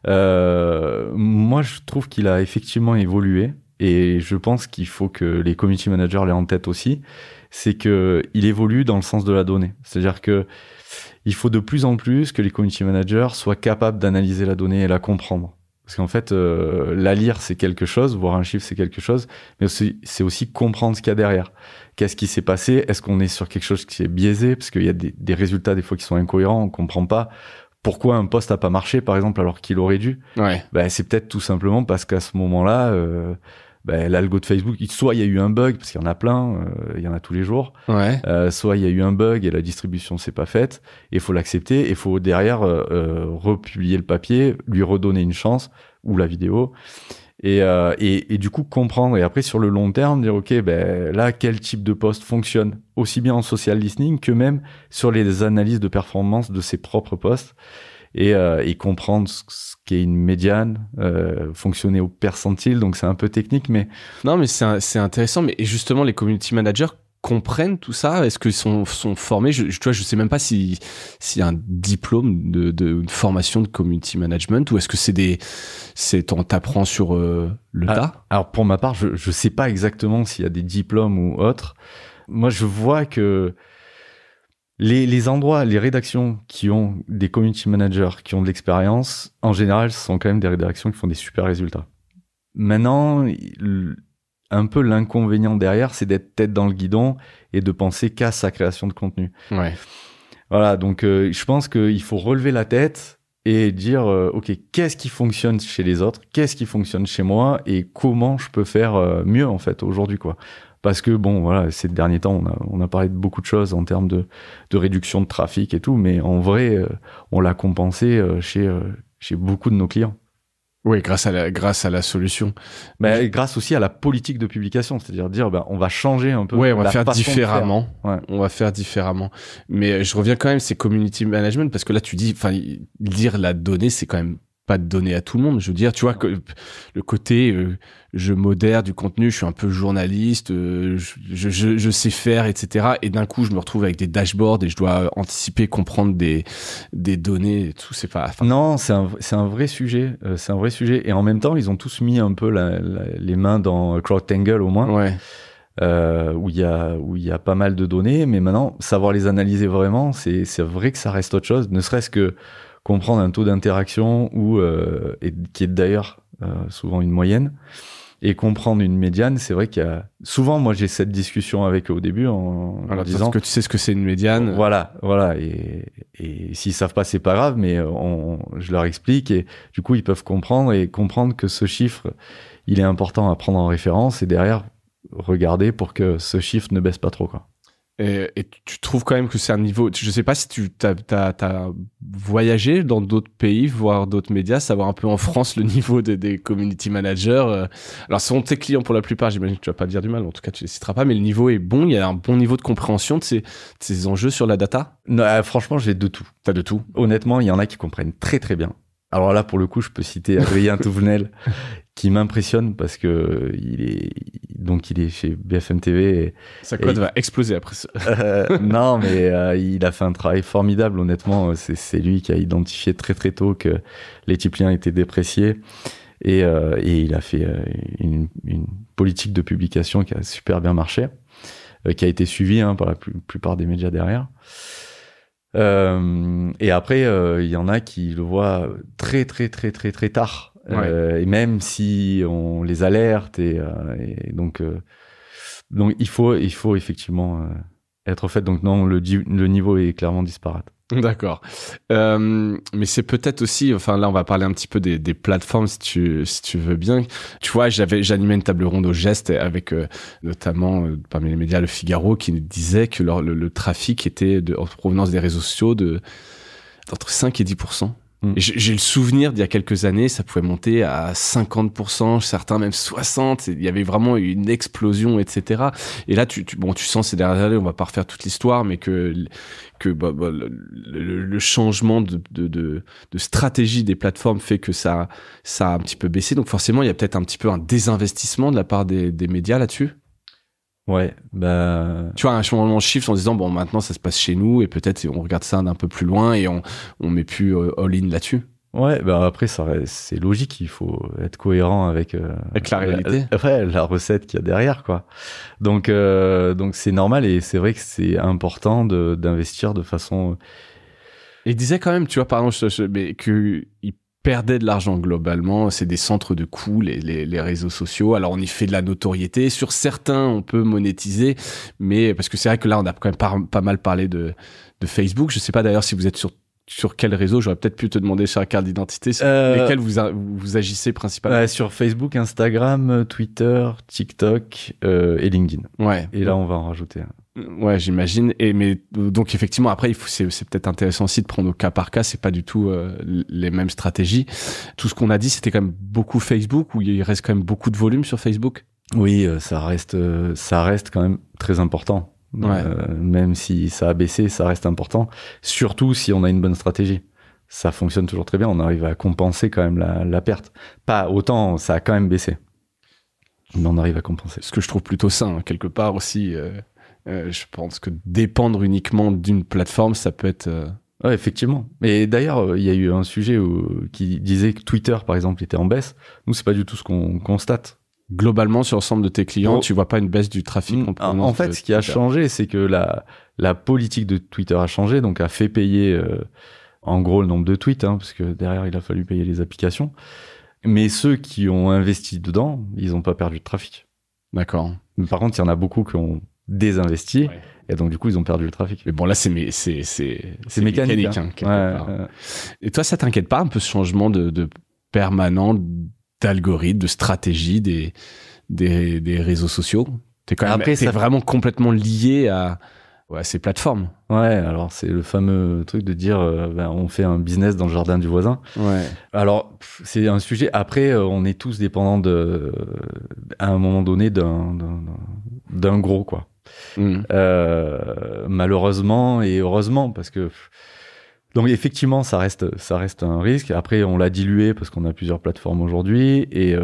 Moi, je trouve qu'il a effectivement évolué. Et je pense qu'il faut que les community managers l'aient en tête aussi, c'est que il évolue dans le sens de la donnée. C'est-à-dire que il faut de plus en plus que les community managers soient capables d'analyser la donnée et la comprendre. Parce qu'en fait, la lire, c'est quelque chose, voir un chiffre, c'est quelque chose, mais c'est aussi comprendre ce qu'il y a derrière. Qu'est-ce qui s'est passé? Est-ce qu'on est sur quelque chose qui est biaisé? Parce qu'il y a des résultats, des fois, qui sont incohérents, on comprend pas pourquoi un post n'a pas marché, par exemple, alors qu'il aurait dû. Ouais. C'est peut-être tout simplement parce qu'à ce moment-là, l'algo de Facebook, soit il y a eu un bug, parce qu'il y en a plein, il y en a tous les jours, soit il y a eu un bug et la distribution s'est pas faite, et il faut l'accepter, et il faut derrière republier le papier, lui redonner une chance, ou la vidéo, et du coup comprendre, et après sur le long terme, dire ok, là quel type de post fonctionne, aussi bien en social listening que même sur les analyses de performance de ses propres posts, et comprendre ce qu'est une médiane, fonctionner au percentile, donc c'est un peu technique, mais... Non, mais c'est intéressant, mais et justement, les community managers comprennent tout ça? Est-ce qu'ils sont formés? Tu vois, je sais même pas s'il y a un diplôme de formation de community management, ou est-ce que on t'apprend sur le tas? Alors, pour ma part, je sais pas exactement s'il y a des diplômes ou autres. Moi, je vois que les endroits, les rédactions qui ont des community managers, qui ont de l'expérience, en général, ce sont quand même des rédactions qui font des super résultats. Maintenant, un peu l'inconvénient derrière, c'est d'être tête dans le guidon et de penser qu'à sa création de contenu. Ouais. Voilà, donc je pense qu'il faut relever la tête et dire, ok, qu'est-ce qui fonctionne chez les autres, qu'est-ce qui fonctionne chez moi, et comment je peux faire mieux, en fait, aujourd'hui, quoi. Parce que ces derniers temps, on a parlé de beaucoup de choses en termes de réduction de trafic et tout, mais en vrai, on l'a compensé chez beaucoup de nos clients. Oui, grâce à la solution. Grâce aussi à la politique de publication, c'est-à-dire dire, on va changer un peu. Ouais, on va faire différemment. Ouais. On va faire différemment. Mais je reviens quand même, c'est community management, parce que là, tu dis, lire la donnée, c'est quand même pas de donner à tout le monde. Je veux dire, tu vois, que le côté je modère du contenu, je suis un peu journaliste, je sais faire, etc. Et d'un coup, je me retrouve avec des dashboards et je dois anticiper, comprendre des données et tout. C'est pas. Non, c'est un vrai sujet. C'est un vrai sujet. Et en même temps, ils ont tous mis un peu les mains dans CrowdTangle au moins. Ouais. Où il y a pas mal de données, mais maintenant savoir les analyser vraiment, c'est vrai que ça reste autre chose. Ne serait-ce que comprendre un taux d'interaction qui est d'ailleurs souvent une moyenne, et comprendre une médiane. C'est vrai qu'il y a souvent, moi j'ai cette discussion avec eux au début en disant que tu sais ce que c'est une médiane. Voilà, et s'ils savent pas, c'est pas grave, mais je leur explique, et du coup ils peuvent comprendre que ce chiffre, il est important à prendre en référence, et derrière regarder pour que ce chiffre ne baisse pas trop, quoi. Et tu trouves quand même que c'est un niveau... Je sais pas si tu t'as voyagé dans d'autres pays, voir d'autres médias, savoir un peu en France le niveau des community managers. Alors, ce sont tes clients pour la plupart, j'imagine que tu vas pas dire du mal, en tout cas tu les citeras pas, mais le niveau est bon, il y a un bon niveau de compréhension de ces enjeux sur la data? Non, franchement, j'ai de tout. T'as de tout? Honnêtement, il y en a qui comprennent très très bien. Alors là, pour le coup, je peux citer Adrien Touvenel, qui m'impressionne parce que donc il est chez BFM TV. Sa cote va exploser après ça. Non, mais il a fait un travail formidable, honnêtement. C'est lui qui a identifié très très tôt que les types liens étaient dépréciés. Et il a fait une politique de publication qui a super bien marché, qui a été suivie par la plupart des médias derrière. Et après, il y en a qui le voient très très très très très tard. Et même si on les alerte, et donc il faut effectivement être fait. Donc non, le niveau est clairement disparate. D'accord. Mais c'est peut-être aussi, enfin là on va parler un petit peu des plateformes si tu veux bien. Tu vois, j'animais une table ronde au Geste avec notamment parmi les médias Le Figaro qui disait que le trafic était en provenance des réseaux sociaux d'entre 5 et 10%. Et j'ai le souvenir d'il y a quelques années, ça pouvait monter à 50%, certains même 60%. Il y avait vraiment une explosion, etc. Et là, tu sens ces dernières années, on va pas refaire toute l'histoire, mais que le changement de stratégie des plateformes fait que ça a un petit peu baissé. Donc forcément, il y a peut-être un petit peu un désinvestissement de la part des médias là-dessus. Ouais, tu vois, un changement de shift en disant bon, maintenant ça se passe chez nous et peut-être on regarde ça d'un peu plus loin et on met plus all-in là-dessus. Ouais, après c'est logique, il faut être cohérent avec la réalité. La recette qu'il y a derrière, quoi. Donc c'est normal et c'est vrai que c'est important d'investir de façon. Il disait quand même, tu vois, pardon, mais que il perdait de l'argent globalement, c'est des centres de coûts, les réseaux sociaux. Alors on y fait de la notoriété, sur certains on peut monétiser, mais parce que c'est vrai que là on a quand même pas mal parlé de Facebook. Je sais pas d'ailleurs si vous êtes sur quel réseau, j'aurais peut-être pu te demander sur la carte d'identité, sur lesquels vous agissez principalement. Sur Facebook, Instagram, Twitter, TikTok et LinkedIn. Ouais. Et là on va en rajouter un. Ouais, j'imagine. Mais donc effectivement, après, c'est peut-être intéressant aussi de prendre au cas par cas. C'est pas du tout les mêmes stratégies. Tout ce qu'on a dit, c'était quand même beaucoup Facebook, où il reste quand même beaucoup de volume sur Facebook. Oui, ça reste quand même très important. Ouais. Même si ça a baissé, ça reste important. Surtout si on a une bonne stratégie. Ça fonctionne toujours très bien. On arrive à compenser quand même la perte. Pas autant, ça a quand même baissé. Mais on arrive à compenser. Ce que je trouve plutôt sain, quelque part aussi. Je pense que dépendre uniquement d'une plateforme, ça peut être... Ouais, effectivement. Et d'ailleurs, il y a eu un sujet qui disait que Twitter, par exemple, était en baisse. Nous, c'est pas du tout ce qu'on constate. Globalement, sur l'ensemble de tes clients, tu vois pas une baisse du trafic en fait, ce qui a changé, c'est que la politique de Twitter a changé, donc a fait payer en gros le nombre de tweets, parce que derrière, il a fallu payer les applications. Mais ceux qui ont investi dedans, ils ont pas perdu de trafic. D'accord. Mais par contre, il y en a beaucoup qui ont désinvesti, ouais. Et donc du coup, ils ont perdu le trafic. Mais bon, là, c'est mécanique. Et toi, ça t'inquiète pas un peu ce changement de permanent d'algorithme, de stratégie des réseaux sociaux? T'es quand même vraiment complètement lié à ces plateformes. Ouais, alors c'est le fameux truc de dire on fait un business dans le jardin du voisin. Ouais. Alors c'est un sujet. Après, on est tous dépendants à un moment donné d'un gros, quoi. Malheureusement et heureusement, parce que donc effectivement ça reste un risque. Après, on l'a dilué parce qu'on a plusieurs plateformes aujourd'hui et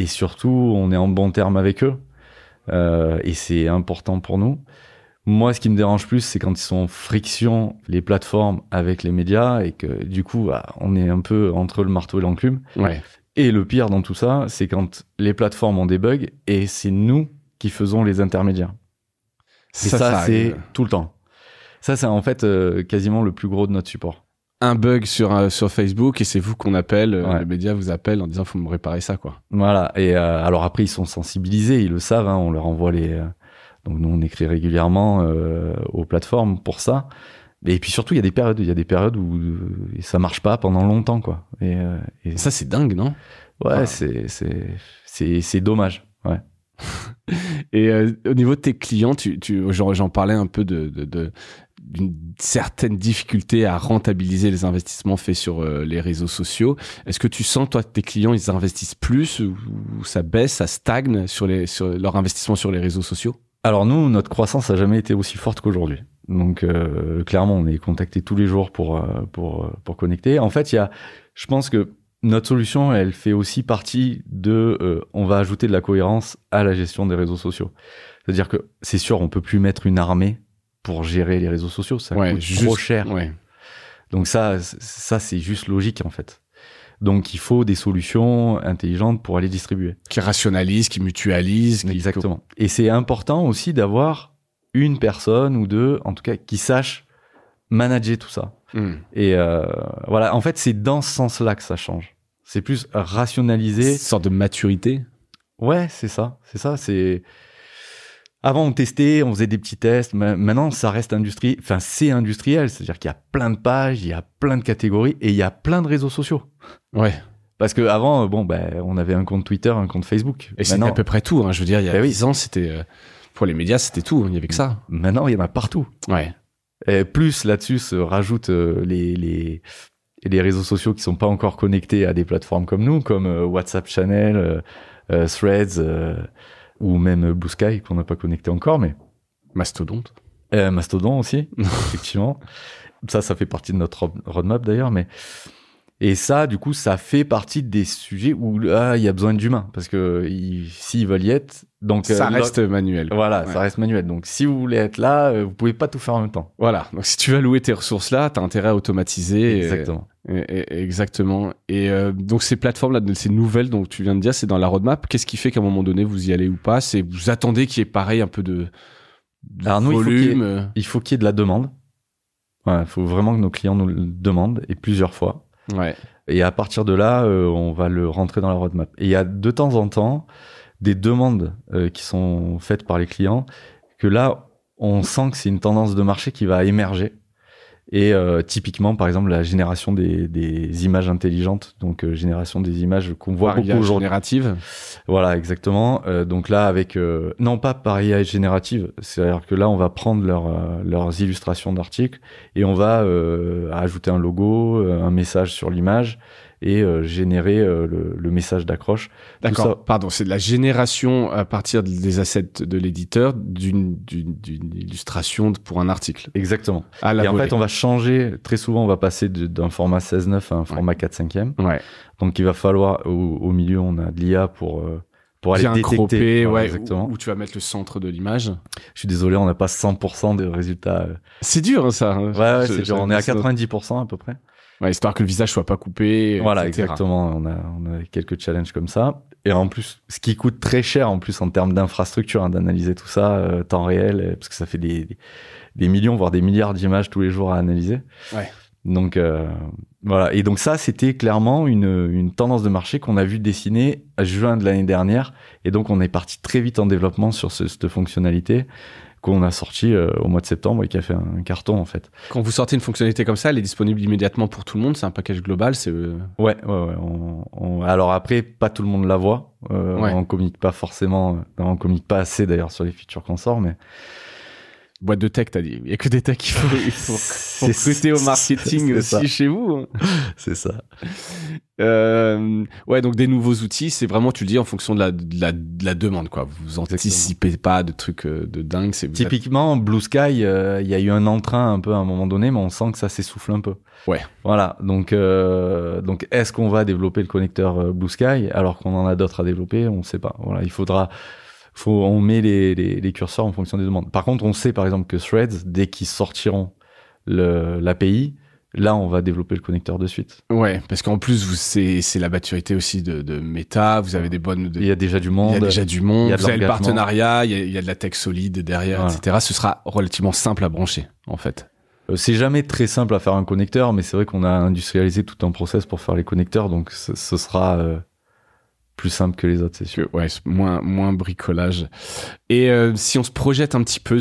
surtout on est en bon terme avec eux et c'est important pour nous. Moi, ce qui me dérange plus, c'est quand ils sont en friction, les plateformes avec les médias, et que du coup, on est un peu entre le marteau et l'enclume. Ouais. Et le pire dans tout ça, c'est quand les plateformes ont des bugs, et c'est nous qui faisons les intermédiaires. Et ça c'est tout le temps. Ça, c'est en fait quasiment le plus gros de notre support. Un bug sur Facebook, et c'est vous qu'on appelle, les médias vous appellent en disant « faut me réparer ça », quoi. Voilà. Et alors après, ils sont sensibilisés, ils le savent, on leur envoie donc nous, on écrit régulièrement aux plateformes pour ça. Et puis surtout, il y a des périodes où ça marche pas pendant longtemps, quoi. Et ça, c'est dingue, non? Ouais, c'est dommage. Ouais. Et au niveau de tes clients, j'en parlais un peu d'une certaine difficulté à rentabiliser les investissements faits sur les réseaux sociaux. Est-ce que tu sens, toi, que tes clients, ils investissent plus ou ça baisse, ça stagne sur leur investissement sur les réseaux sociaux? Alors nous, notre croissance n'a jamais été aussi forte qu'aujourd'hui. Donc clairement, on est contacté tous les jours pour connecter. En fait, je pense que notre solution, elle fait aussi partie de... on va ajouter de la cohérence à la gestion des réseaux sociaux. C'est-à-dire que c'est sûr, on peut plus mettre une armée pour gérer les réseaux sociaux. Ça coûte trop cher. Ouais. Donc ça, c'est juste logique, en fait. Donc, il faut des solutions intelligentes pour aller distribuer. Qui rationalisent, qui mutualisent. Exactement. Et c'est important aussi d'avoir une personne ou deux, en tout cas, qui sache manager tout ça. Et voilà, en fait, c'est dans ce sens-là que ça change. C'est plus rationaliser. Une sorte de maturité. Ouais, c'est ça. Avant, on testait, on faisait des petits tests. Maintenant, ça reste c'est industriel. C'est-à-dire qu'il y a plein de pages, il y a plein de catégories et il y a plein de réseaux sociaux. Ouais. Parce que avant, on avait un compte Twitter, un compte Facebook. Et c'était à peu près tout. Je veux dire, il y a 10 ans, c'était pour les médias, c'était tout. Il y avait que ça. Maintenant, il y en a partout. Ouais. Et plus là-dessus se rajoutent les réseaux sociaux qui sont pas encore connectés à des plateformes comme nous, comme WhatsApp Channel, Threads. Ou même Blue Sky, qu'on n'a pas connecté encore, mais... Mastodonte. Mastodon aussi, effectivement. Ça fait partie de notre roadmap, d'ailleurs, mais... Et ça, du coup, ça fait partie des sujets où il y a besoin d'humains, parce que s'ils veulent y être... Donc, ça reste manuel. Voilà, ça reste manuel. Donc, si vous voulez être là, vous pouvez pas tout faire en même temps. Voilà. Donc, si tu veux allouer tes ressources là, t'as intérêt à automatiser. Exactement. Exactement. Et donc, ces plateformes-là, ces nouvelles dont tu viens de dire, c'est dans la roadmap. Qu'est-ce qui fait qu'à un moment donné, vous y allez ou pas? Vous attendez qu'il y ait pareil un peu de Alors, nous, volume. Il faut qu'il y ait de la demande. Il faut vraiment que nos clients nous le demandent, et plusieurs fois. Ouais. Et à partir de là, on va le rentrer dans la roadmap. Et il y a de temps en temps des demandes qui sont faites par les clients que là, on sent que c'est une tendance de marché qui va émerger. Et typiquement, par exemple, la génération des images intelligentes, donc génération des images qu'on voit beaucoup aujourd'hui. Générative. Voilà, exactement. Donc là, avec non pas par IA générative, c'est-à-dire que là, on va prendre leurs illustrations d'articles et on va ajouter un logo, un message sur l'image et générer le message d'accroche. D'accord, pardon, c'est de la génération à partir des assets de l'éditeur d'une illustration pour un article. Exactement. Et en fait, on va changer, très souvent, on va passer d'un format 16:9 à un format 4/5. Ouais. Donc, il va falloir, au milieu, on a de l'IA pour aller bien détecter. Croppé, voilà, ouais, exactement. où tu vas mettre le centre de l'image. Je suis désolé, on n'a pas 100% des résultats. C'est dur, ça. Ouais, c'est dur. On est à 90% à peu près. Ouais, histoire que le visage soit pas coupé. Voilà, etc. exactement. On a quelques challenges comme ça. Et en plus, ce qui coûte très cher en plus en termes d'infrastructure, d'analyser tout ça temps réel, parce que ça fait des millions, voire des milliards d'images tous les jours à analyser. Ouais. Donc voilà. Et donc ça, c'était clairement une tendance de marché qu'on a vu dessiner à juin de l'année dernière. Et donc on est parti très vite en développement sur cette fonctionnalité qu'on a sorti au mois de septembre et qui a fait un carton en fait. Quand vous sortez une fonctionnalité comme ça, elle est disponible immédiatement pour tout le monde. C'est un package global. Ouais. Alors après, pas tout le monde la voit. On communique pas forcément. On communique pas assez d'ailleurs sur les features qu'on sort, mais boîte de tech, t'as dit. Il y a que des techs qu'il faut recruter au marketing aussi ça. Chez vous. C'est ça. Ouais, donc des nouveaux outils, c'est vraiment, tu le dis, en fonction de la demande, quoi. Vous anticipez pas de trucs de dingue. Typiquement, Blue Sky, il y a eu un entrain un peu à un moment donné, mais on sent que ça s'essouffle un peu. Ouais. Voilà. Donc est-ce qu'on va développer le connecteur Blue Sky alors qu'on en a d'autres à développer? On sait pas. Voilà, on met les curseurs en fonction des demandes. Par contre, on sait par exemple que Threads, dès qu'ils sortiront l'API, là, on va développer le connecteur de suite. Ouais, parce qu'en plus, c'est la maturité aussi de Meta. Vous avez des bonnes. Il y a déjà du monde. Vous avez le partenariat. Il y a de la tech solide derrière, voilà. Etc. Ce sera relativement simple à brancher, en fait. C'est jamais très simple à faire un connecteur, mais c'est vrai qu'on a industrialisé tout un process pour faire les connecteurs, donc ce sera plus simple que les autres, c'est sûr. Ouais, moins bricolage. Et si on se projette un petit peu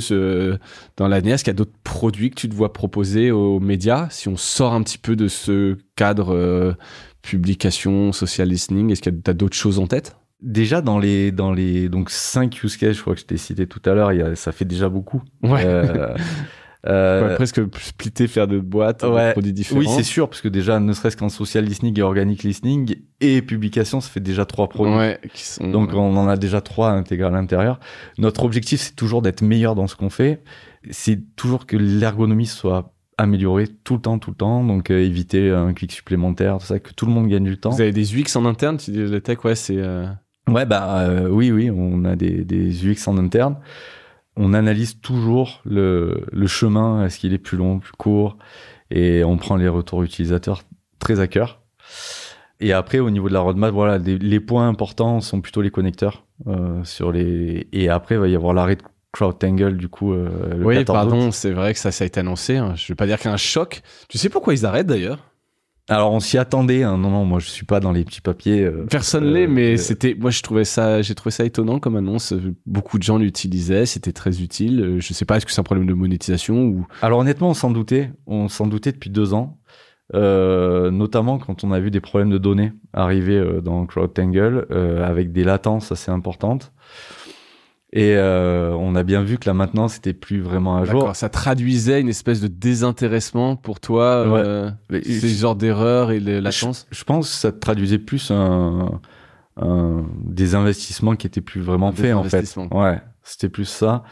dans l'année, est-ce qu'il y a d'autres produits que tu te vois proposer aux médias? Si on sort un petit peu de ce cadre publication, social listening, est-ce qu'il y a d'autres choses en tête? Déjà, dans les donc 5 use cases, je crois que je t'ai cité tout à l'heure, ça fait déjà beaucoup. Ouais. Presque splitter, faire de boîtes, de produits différents. Oui, c'est sûr, parce que déjà, ne serait-ce qu'en social listening et organic listening et publication, ça fait déjà 3 produits. Ouais, donc, on en a déjà 3 à intégrer à l'intérieur. Notre objectif, c'est toujours d'être meilleur dans ce qu'on fait. C'est toujours que l'ergonomie soit améliorer tout le temps, donc éviter un clic supplémentaire, tout ça, que tout le monde gagne du temps. Vous avez des UX en interne, tu dis la tech, ouais, c'est... Ouais, oui, on a des UX en interne. On analyse toujours le chemin, est-ce qu'il est plus long, plus court, et on prend les retours utilisateurs très à cœur. Et après, au niveau de la roadmap, voilà, les points importants sont plutôt les connecteurs et après, il va y avoir l'arrêt de CrowdTangle, du coup, le 14 août. C'est vrai que ça a été annoncé. Hein. Je vais pas dire qu'il y a un choc. Tu sais pourquoi ils arrêtent d'ailleurs? Alors, on s'y attendait. Hein. Non, moi, je suis pas dans les petits papiers. Personne l'est, mais moi, j'ai trouvé ça étonnant comme annonce. Beaucoup de gens l'utilisaient, c'était très utile. Je sais pas, est-ce que c'est un problème de monétisation ou... Alors, honnêtement, on s'en doutait. On s'en doutait depuis 2 ans. Notamment quand on a vu des problèmes de données arriver dans CrowdTangle avec des latences assez importantes. Et on a bien vu que là maintenant c'était plus vraiment à jour. D'accord, ça traduisait une espèce de désintéressement pour toi, ces genres d'erreurs et les latences. Je pense que ça traduisait plus des investissements qui étaient plus vraiment faits en fait. Ouais, c'était plus ça.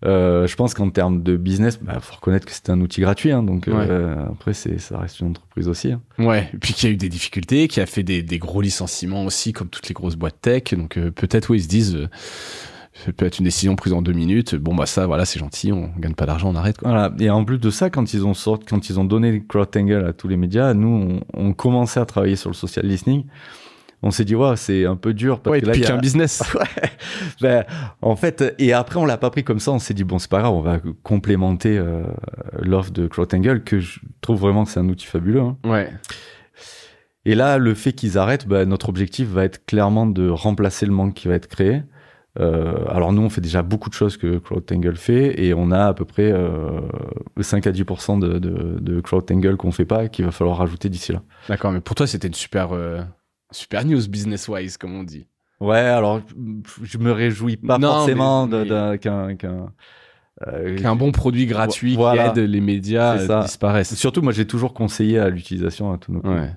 Je pense qu'en termes de business, faut reconnaître que c'était un outil gratuit, hein, donc après ça reste une entreprise aussi. Hein. Ouais, et puis qu'il y a eu des difficultés, qui a fait des gros licenciements aussi, comme toutes les grosses boîtes tech. Donc peut-être ils se disent, ça peut être une décision prise en 2 minutes. Bon ça, voilà, c'est gentil, on gagne pas d'argent, on arrête. Quoi. Voilà. Et en plus de ça, quand ils ont donné CrowdTangle à tous les médias, nous on commençait à travailler sur le social listening. On s'est dit, c'est un peu dur. Parce que là, il y a un business. En fait, et après, on l'a pas pris comme ça. On s'est dit, c'est pas grave, on va complémenter l'offre de CrowdTangle, que je trouve vraiment que c'est un outil fabuleux. Hein. Ouais. Et là, le fait qu'ils arrêtent, notre objectif va être clairement de remplacer le manque qui va être créé. Alors nous, on fait déjà beaucoup de choses que CrowdTangle fait, et on a à peu près 5 à 10% de CrowdTangle qu'on fait pas, et qu'il va falloir rajouter d'ici là. D'accord, mais pour toi, c'était une super news business-wise, comme on dit. Ouais, alors je me réjouis pas forcément qu'un bon produit gratuit qui aide les médias à disparaître. Surtout, moi, j'ai toujours conseillé à l'utilisation à tous nos clients.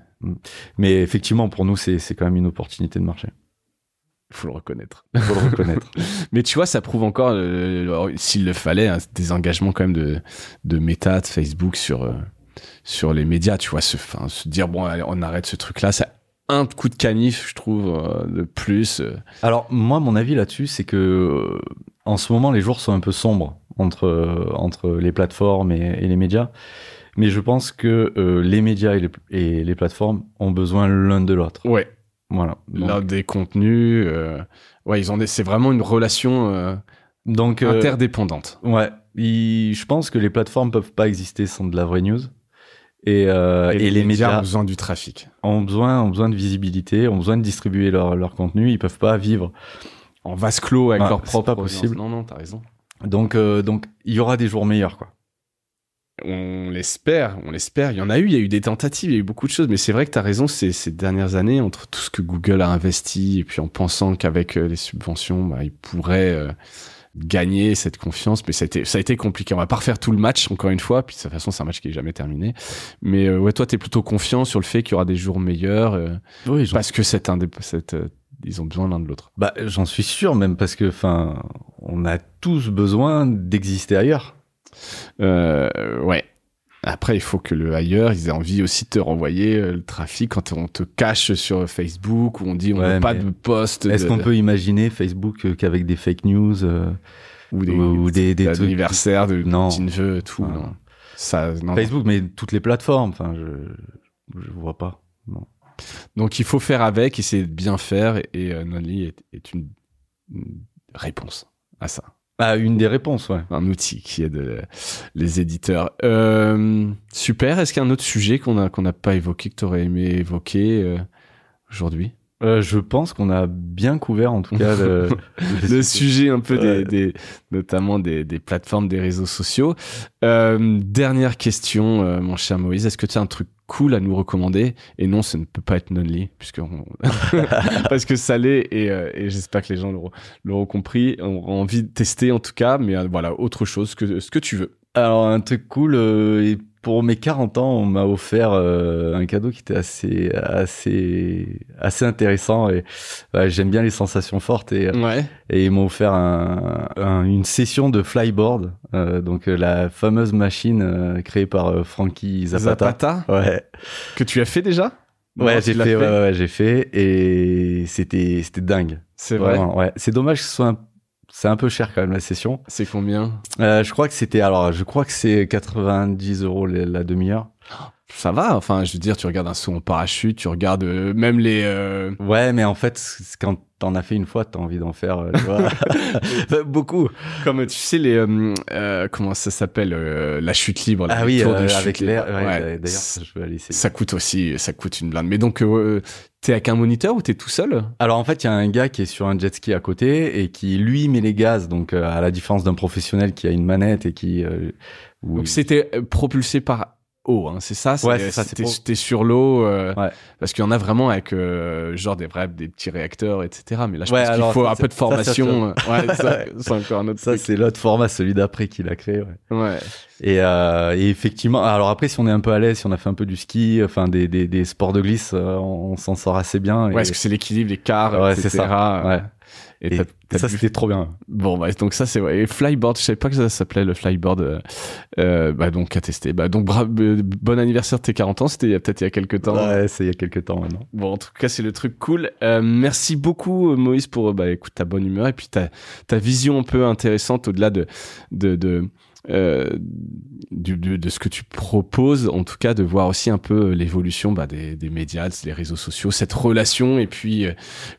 Mais effectivement, pour nous, c'est quand même une opportunité de marché. Il faut le reconnaître. Mais tu vois, ça prouve encore, s'il le fallait, des engagements quand même de Meta, de Facebook sur les médias. Tu vois, se dire, allez, on arrête ce truc-là, ça un coup de canif, je trouve, de plus. Alors, moi, mon avis là-dessus, c'est que en ce moment, les jours sont un peu sombres entre les plateformes et les médias. Mais je pense que les médias et les plateformes ont besoin l'un de l'autre. Ouais. Voilà. L'un des contenus. C'est vraiment une relation interdépendante. Ouais. Je pense que les plateformes peuvent pas exister sans de la vraie news. Et les médias ont besoin du trafic. Ont besoin de visibilité, ont besoin de distribuer leur contenu. Ils peuvent pas vivre en vase clos avec leur propre. C'est pas possible. Non, t'as raison. Donc, il y aura des jours meilleurs, quoi. On l'espère. Il y a eu des tentatives, il y a eu beaucoup de choses, mais c'est vrai que t'as raison, ces dernières années, entre tout ce que Google a investi, et puis en pensant qu'avec les subventions, ils pourraient gagner cette confiance, mais ça a été compliqué. On va pas refaire tout le match, encore une fois, puis de toute façon, c'est un match qui est jamais terminé. Mais toi, t'es plutôt confiant sur le fait qu'il y aura des jours meilleurs, parce que ils ont besoin l'un de l'autre. J'en suis sûr, même parce que, on a tous besoin d'exister ailleurs. Ouais. Après, il faut que le ailleurs, ils aient envie aussi de te renvoyer le trafic quand on te cache sur Facebook, où on dit on n'a pas de post. Est-ce qu'on peut imaginer Facebook qu'avec des fake news ou des anniversaires de petits neveux et tout? Non. Non. Facebook, mais toutes les plateformes. Je vois pas. Non. Donc, il faut faire avec, essayer de bien faire, et Nonly est une réponse à ça. Une des réponses, ouais. Un outil qui aide les éditeurs. Super. Est-ce qu'il y a un autre sujet qu'on n'a pas évoqué, que tu aurais aimé évoquer aujourd'hui? Je pense qu'on a bien couvert, en tout cas, le sujet un peu notamment des plateformes, des réseaux sociaux. Dernière question, mon cher Moïse. Est-ce que tu as un truc cool à nous recommander? Et non, ça ne peut pas être Nonly, parce que ça l'est, et j'espère que les gens l'auront compris, ont envie de tester en tout cas, mais voilà, autre chose que ce que tu veux. Alors, un truc cool, et pour mes 40 ans, on m'a offert un cadeau qui était assez intéressant et j'aime bien les sensations fortes et ils m'ont offert une session de flyboard, donc la fameuse machine créée par Frankie Zapata. Ouais. Que tu as fait déjà? Ouais, j'ai fait et c'était dingue. C'est vrai. Vraiment, ouais. C'est dommage que ce soit c'est un peu cher quand même la session. C'est combien? Je crois que c'est 90 € la demi-heure. Ça va, enfin, je veux dire, tu regardes un saut en parachute, tu regardes même les... Ouais, mais en fait, quand t'en as fait une fois, t'as envie d'en faire, tu vois, beaucoup. Comme, tu sais, les... comment ça s'appelle, la chute libre. Ah oui, avec l'air. Ouais. D'ailleurs, je vais aller essayer. Ça coûte une blinde. Mais donc, t'es avec un moniteur ou t'es tout seul? Alors, en fait, il y a un gars qui est sur un jet ski à côté et qui, lui, met les gaz. Donc, à la différence d'un professionnel qui a une manette et qui... Donc, c'était propulsé par... eau, hein, c'est ça? Ouais, c'est ça. T'es sur l'eau, ouais. Parce qu'il y en a vraiment avec genre des petits réacteurs, etc. Mais là, je pense qu'il alors, faut un peu de formation. C'est encore un autre truc. Ça, c'est l'autre format, celui d'après qu'il a créé. Ouais. Et effectivement, alors après, si on est un peu à l'aise, si on a fait un peu du ski, enfin des sports de glisse, on s'en sort assez bien. Ouais, parce que c'est l'équilibre, les quarts, etc. C'est ça. Ouais. Et ça, c'était trop bien. Bon, bah, donc ça, c'est vrai. Et flyboard, je savais pas que ça s'appelait le flyboard. Donc, à tester. Donc, bon anniversaire de tes 40 ans. C'était peut-être il y a quelques temps. Ouais, c'est il y a quelques temps maintenant. Bon, en tout cas, c'est le truc cool. Merci beaucoup, Moïse, pour, écoute, ta bonne humeur et puis ta vision un peu intéressante au-delà de ce que tu proposes, en tout cas de voir aussi un peu l'évolution des médias, les réseaux sociaux, cette relation et puis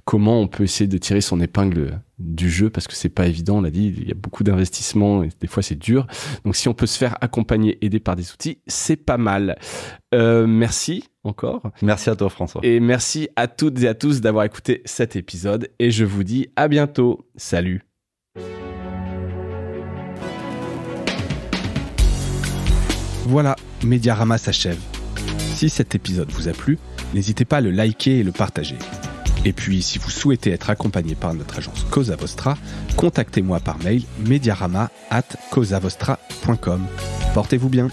comment on peut essayer de tirer son épingle du jeu, parce que c'est pas évident, on l'a dit, il y a beaucoup d'investissements et des fois c'est dur, donc si on peut se faire accompagner, aider par des outils, c'est pas mal. Merci encore. Merci à toi, François. Et merci à toutes et à tous d'avoir écouté cet épisode et je vous dis à bientôt. Salut. Voilà, Mediarama s'achève. Si cet épisode vous a plu, n'hésitez pas à le liker et le partager. Et puis, si vous souhaitez être accompagné par notre agence Cosa Vostra, contactez-moi par mail mediarama@cosavostra.com. Portez-vous bien.